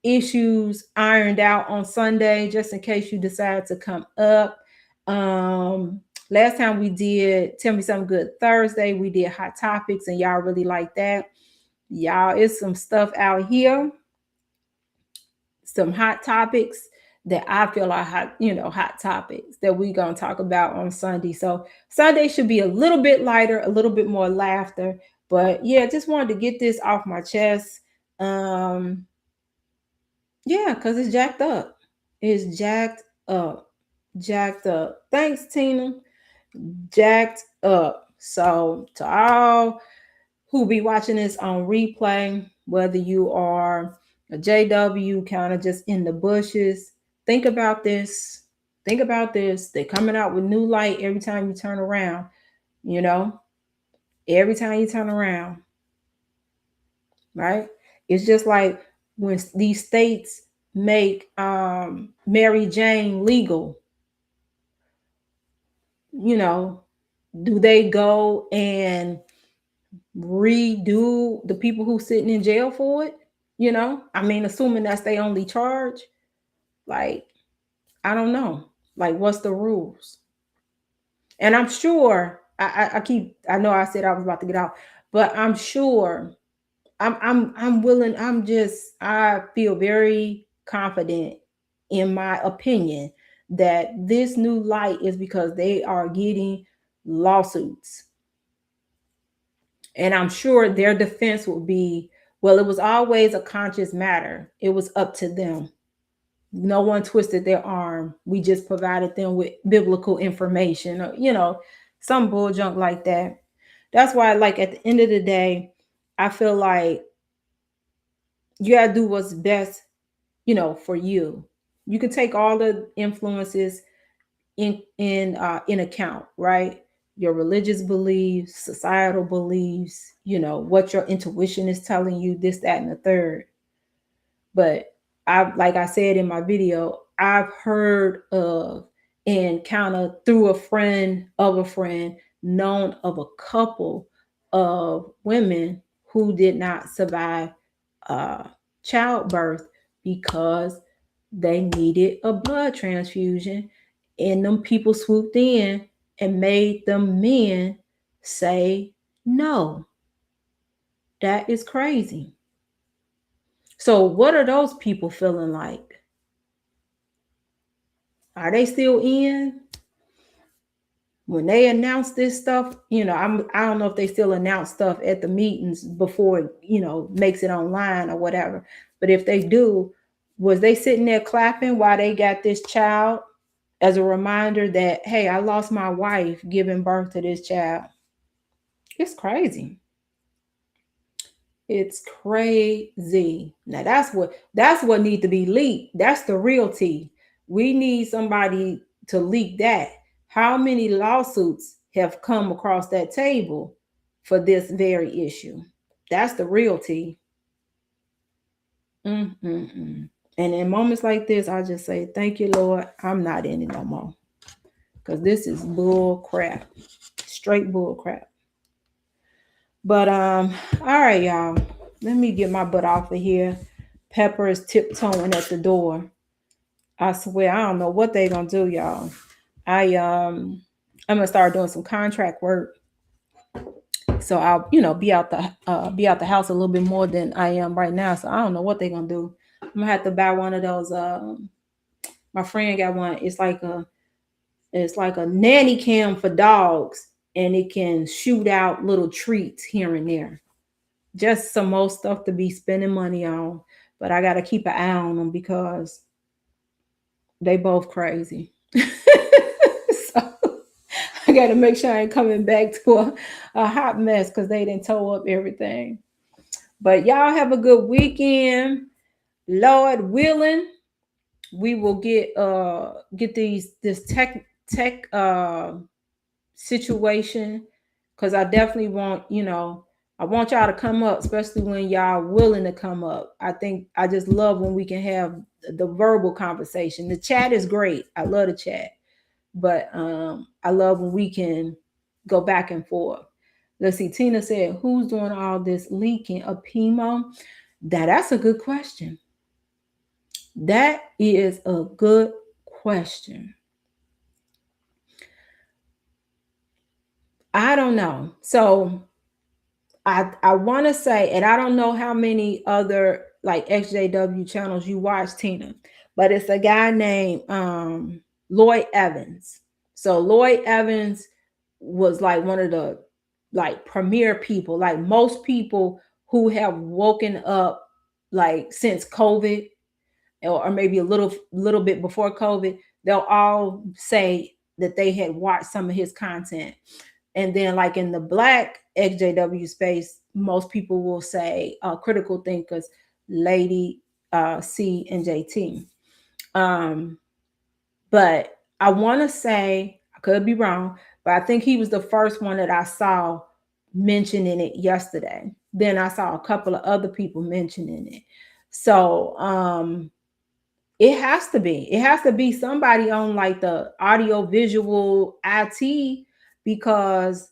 issues ironed out on Sunday, just in case you decide to come up. Last time we did Tell Me Something Good Thursday, we did hot topics and y'all really like that. Y'all, it's some stuff out here, some hot topics that I feel are hot topics that we're going to talk about on Sunday. So Sunday should be a little bit lighter, a little bit more laughter. But yeah, just wanted to get this off my chest. Because it's jacked up. It's jacked up. Jacked up. Thanks, Tina. Jacked up. So to all who be watching this on replay, whether you are a JW kind of just in the bushes, think about this. Think about this. They're coming out with new light every time you turn around. Every time you turn around. Right? It's just like when these states make Mary Jane legal. Do they go and redo the people who sitting in jail for it? Assuming that's their only charge. Like, I don't know. Like, what's the rules? And I'm sure I know I said I was about to get out, but I'm sure I'm willing. I feel very confident in my opinion that this new light is because they are getting lawsuits. And I'm sure their defense will be, well, it was always a conscious matter. It was up to them. No one twisted their arm. We just provided them with biblical information, or, some bull junk like that. That's why, like, at the end of the day, I feel like you gotta do what's best, for you. You can take all the influences in account, right? Your religious beliefs, societal beliefs, what your intuition is telling you, this, that, and the third. But like I said in my video, I've heard of and kind of through a friend of a friend, known of a couple of women who did not survive childbirth because they needed a blood transfusion, and them people swooped in and made them men say no. That is crazy. So what are those people feeling like? Are they still in? When they announce this stuff, I don't know if they still announce stuff at the meetings before it, makes it online or whatever. But if they do, was they sitting there clapping while they got this child as a reminder that, hey, I lost my wife giving birth to this child? It's crazy. It's crazy. Now that's what needs to be leaked. That's the real tea. We need somebody to leak that. How many lawsuits have come across that table for this very issue? That's the real tea. And in moments like this, I just say, thank you, Lord. I'm not in it no more. Because this is bull crap. straight bull crap. But all right, y'all. Let me get my butt off of here. Pepper is tiptoeing at the door. I swear, I don't know what they gonna do, y'all. I'm gonna start doing some contract work, so I'll be out the house a little bit more than I am right now. So I don't know what they're gonna do. I'm gonna have to buy one of those. My friend got one. It's like a nanny cam for dogs, and it can shoot out little treats here and there. Just some more stuff to be spending money on, but I gotta keep an eye on them because they both crazy. So I got to make sure I ain't coming back to a hot mess because they didn't tow up everything. But y'all have a good weekend. Lord willing, we will get this tech situation, because I definitely want I want y'all to come up, especially when y'all willing to come up. I just love when we can have the verbal conversation. The chat is great. I love the chat. But I love when we can go back and forth. Let's see. Tina said, "Who's doing all this leaking of PMO?" That's a good question. That is a good question. I don't know. So I want to say, and I don't know how many other like XJW channels you watch, Tina, but it's a guy named Lloyd Evans. So Lloyd Evans was like one of the like premier people, like most people who have woken up like since COVID, or maybe a little bit before COVID, they'll all say that they had watched some of his content. And then like in the Black XJW space, most people will say critical thinkers, Lady, C, and JT. But I want to say, I could be wrong, but I think he was the first one that I saw mentioning it yesterday. Then I saw a couple of other people mentioning it. So it has to be somebody on like the audio visual IT, because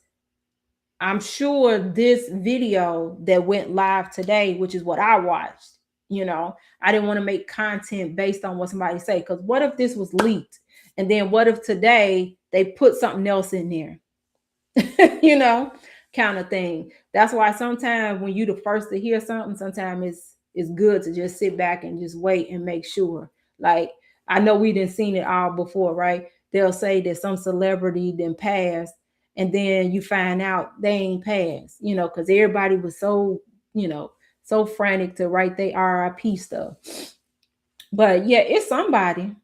I'm sure this video that went live today, which is what I watched, I didn't want to make content based on what somebody say, because what if this was leaked? And then what if today they put something else in there? Kind of thing. That's why sometimes when you the first to hear something, sometimes it's good to just sit back and just wait and make sure. Like, I know we didn't seen it all before, right? They'll say that some celebrity then passed, and then you find out they ain't passed, because everybody was so, so frantic to write their RIP stuff. But yeah, it's somebody.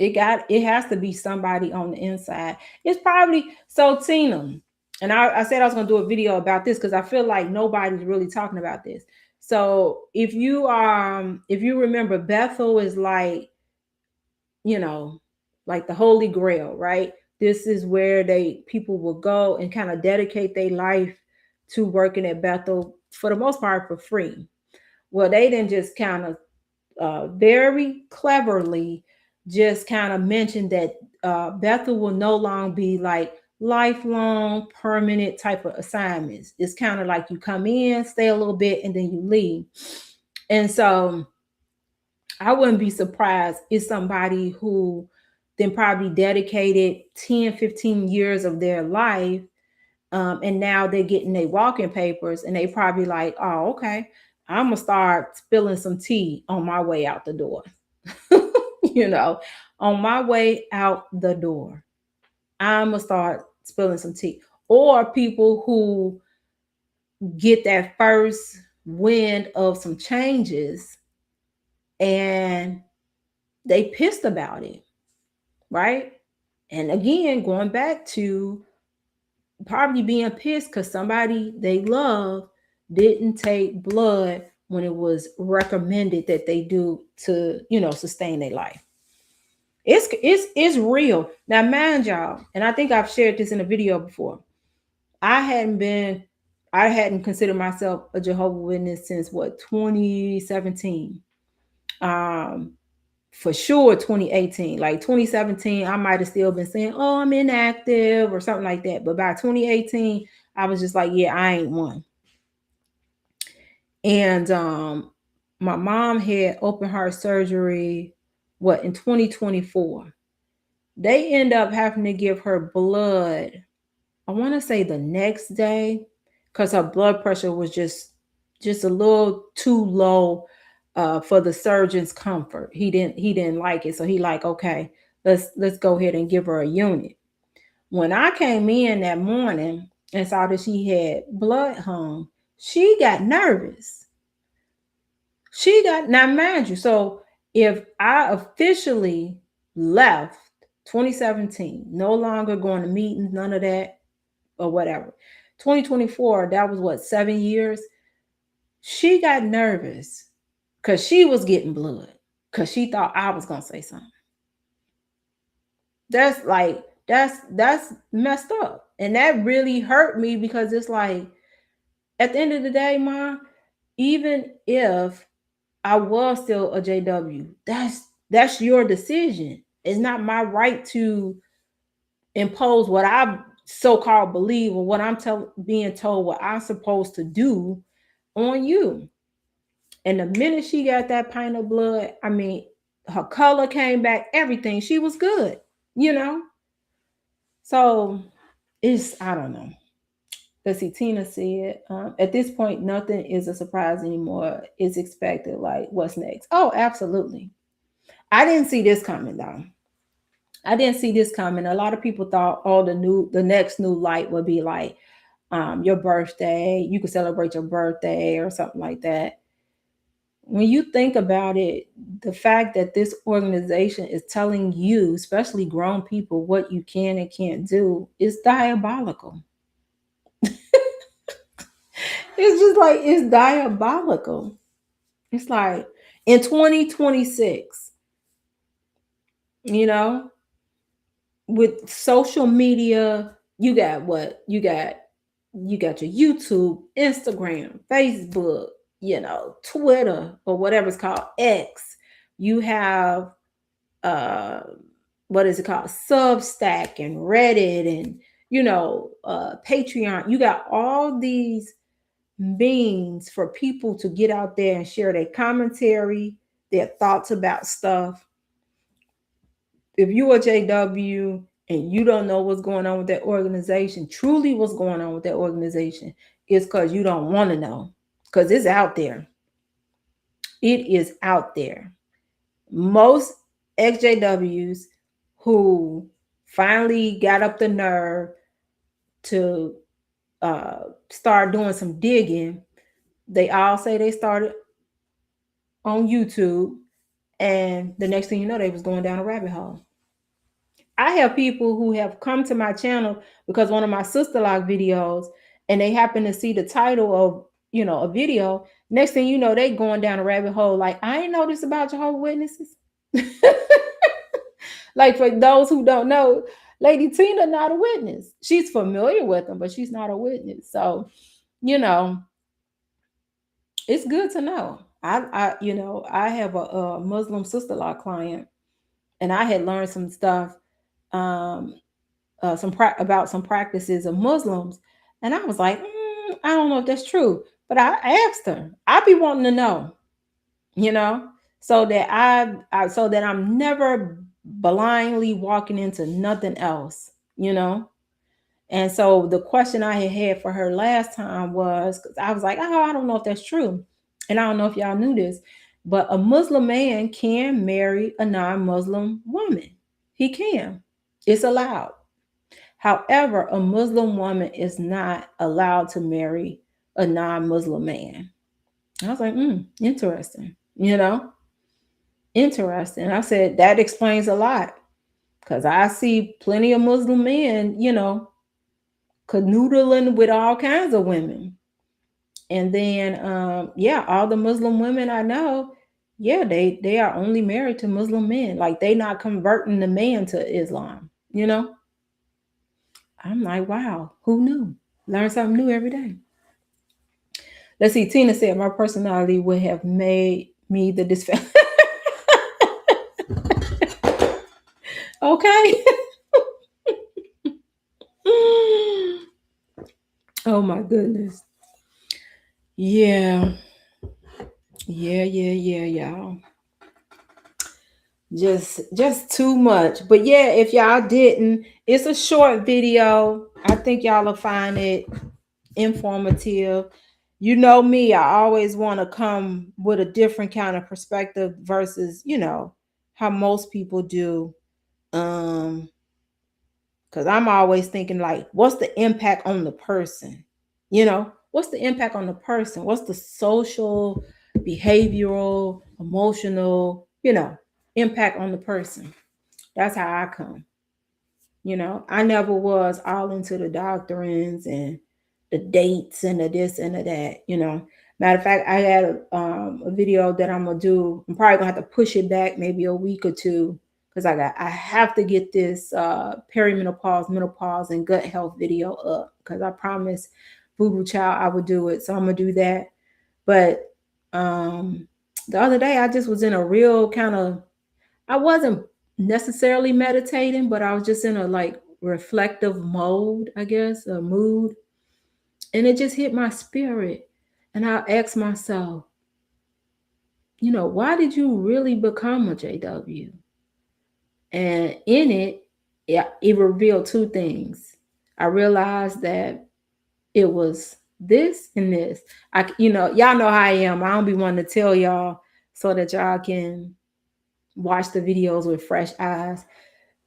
It has to be somebody on the inside. It's probably so, Tina. And I said I was going to do a video about this because I feel like nobody's really talking about this. So if you remember, Bethel is like, like the Holy Grail, right? This is where people will go and kind of dedicate their life to working at Bethel, for the most part, for free. Well, they didn't just kind of very cleverly just kind of mention that Bethel will no longer be like lifelong permanent type of assignments. It's kind of like you come in, stay a little bit, and then you leave. And so I wouldn't be surprised if somebody who then probably dedicated 10, 15 years of their life, and now they're getting their walking papers, and they probably like, oh, okay, I'm gonna start spilling some tea on my way out the door. On my way out the door, I'm gonna start spilling some tea. Or people who get that first wind of some changes and they pissed about it, right? And again, going back to probably being pissed because somebody they love didn't take blood when it was recommended that they do to, sustain their life. It's real. Now, mind y'all, and I think I've shared this in a video before. I hadn't considered myself a Jehovah's Witness since 2017. for sure 2018. Like 2017, I might have still been saying, oh, I'm inactive or something like that. But by 2018, I was just like, yeah, I ain't one. And my mom had open heart surgery, in 2024. They end up having to give her blood, I want to say the next day, because her blood pressure was just a little too low for the surgeon's comfort. He didn't like it, so he like, okay, let's go ahead and give her a unit. When I came in that morning and saw that she had blood hung, she got nervous. Now mind you, so if I officially left 2017, no longer going to meetings, none of that or whatever. 2024, that was what, 7 years? She got nervous because she was getting blood because she thought I was going to say something. That's messed up. And that really hurt me because it's like, at the end of the day, Ma, even if I was still a JW, that's your decision. It's not my right to impose what I so-called believe or what I'm being told what I'm supposed to do on you. And the minute she got that pint of blood, I mean, her color came back, everything. She was good, So I don't know. Let's see, Tina said, at this point, nothing is a surprise anymore. It's expected. Like, what's next? Oh, absolutely. I didn't see this coming, though. I didn't see this coming. A lot of people thought, the next new light would be like your birthday. You could celebrate your birthday or something like that. When you think about it, the fact that this organization is telling you, especially grown people, what you can and can't do is diabolical. It's just like, it's diabolical. It's like in 2026, with social media, you got what? You got your YouTube, Instagram, Facebook, Twitter, or whatever it's called, X. You have what is it called? Substack and Reddit and Patreon. You got all these means for people to get out there and share their commentary, their thoughts about stuff. If you're a JW and you don't know what's going on with that organization, truly what's going on with that organization, is because you don't want to know, because it's out there. It is out there. Most ex-JWs who finally got up the nerve to start doing some digging, they all say they started on YouTube, and the next thing you know, they was going down a rabbit hole. I have people who have come to my channel because one of my sister log videos, and they happen to see the title of a video. Next thing you know, they going down a rabbit hole like, I ain't know this about Jehovah's Witnesses. Like, for those who don't know, Lady Tina not a witness. She's familiar with them, but she's not a witness. So, it's good to know. I have a Muslim sister-in-law client, and I had learned some stuff, about some practices of Muslims, and I was like, I don't know if that's true, but I asked her. I be wanting to know, so that so that I'm never blindly walking into nothing else, And so the question I had for her last time was, because I was like, oh, I don't know if that's true. And I don't know if y'all knew this, but a Muslim man can marry a non-Muslim woman. He can. It's allowed. However, a Muslim woman is not allowed to marry a non-Muslim man. I was like, interesting, Interesting. I said, that explains a lot, because I see plenty of Muslim men, canoodling with all kinds of women. And then, all the Muslim women I know, they are only married to Muslim men. Like, they not converting the man to Islam, I'm like, wow, who knew? Learn something new every day. Let's see. Tina said, my personality would have made me the Okay. Oh my goodness. Yeah. Yeah, y'all. Just too much. But yeah, if y'all didn't, it's a short video. I think y'all will find it informative. You know me, I always want to come with a different kind of perspective versus, how most people do. Because I'm always thinking, like, what's the impact on the person? What's the impact on the person? What's the social, behavioral, emotional, impact on the person? That's how I come. I never was all into the doctrines and the dates and the this and the that. Matter of fact, I had a video that I'm gonna do. I'm probably gonna have to push it back maybe a week or two because I have to get this perimenopause, menopause, and gut health video up because I promised Voodoo Child I would do it. So I'm gonna do that. But the other day I just was in a real kind of, I wasn't necessarily meditating, but I was just in a like reflective mode, I guess, a mood. And it just hit my spirit. And I asked myself, why did you really become a JW? And in it, it revealed two things. I realized that it was this and this. Y'all know how I am. I don't be wanting to tell y'all so that y'all can watch the videos with fresh eyes.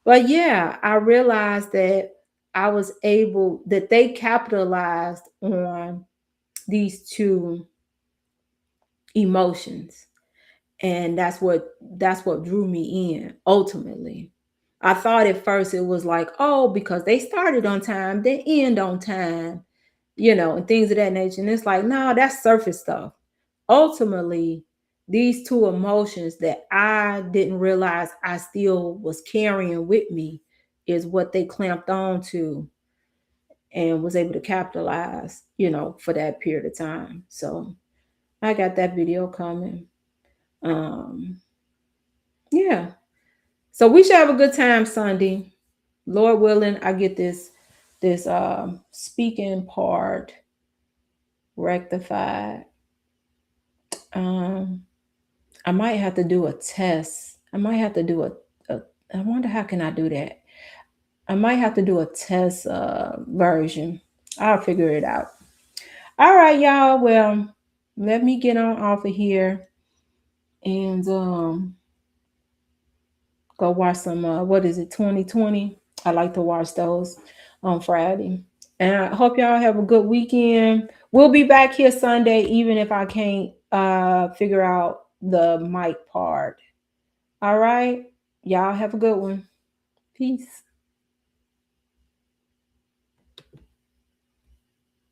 But yeah, I realized that that they capitalized on these two emotions. And that's what drew me in ultimately. I thought at first it was like, oh, because they started on time, they end on time, and things of that nature. And it's like, no, that's surface stuff. Ultimately, these two emotions that I didn't realize I still was carrying with me is what they clamped on to and was able to capitalize, for that period of time. So I got that video coming. Yeah. So we should have a good time Sunday. Lord willing, I get this speaking part rectified. I might have to do a test. I might have to do I wonder how can I do that? I might have to do a test version. I'll figure it out. All right, y'all. Well, let me get on off of here and go watch some what is it, 2020? I like to watch those on Friday. And I hope y'all have a good weekend. We'll be back here Sunday, even if I can't figure out the mic part. All right. Y'all have a good one. Peace.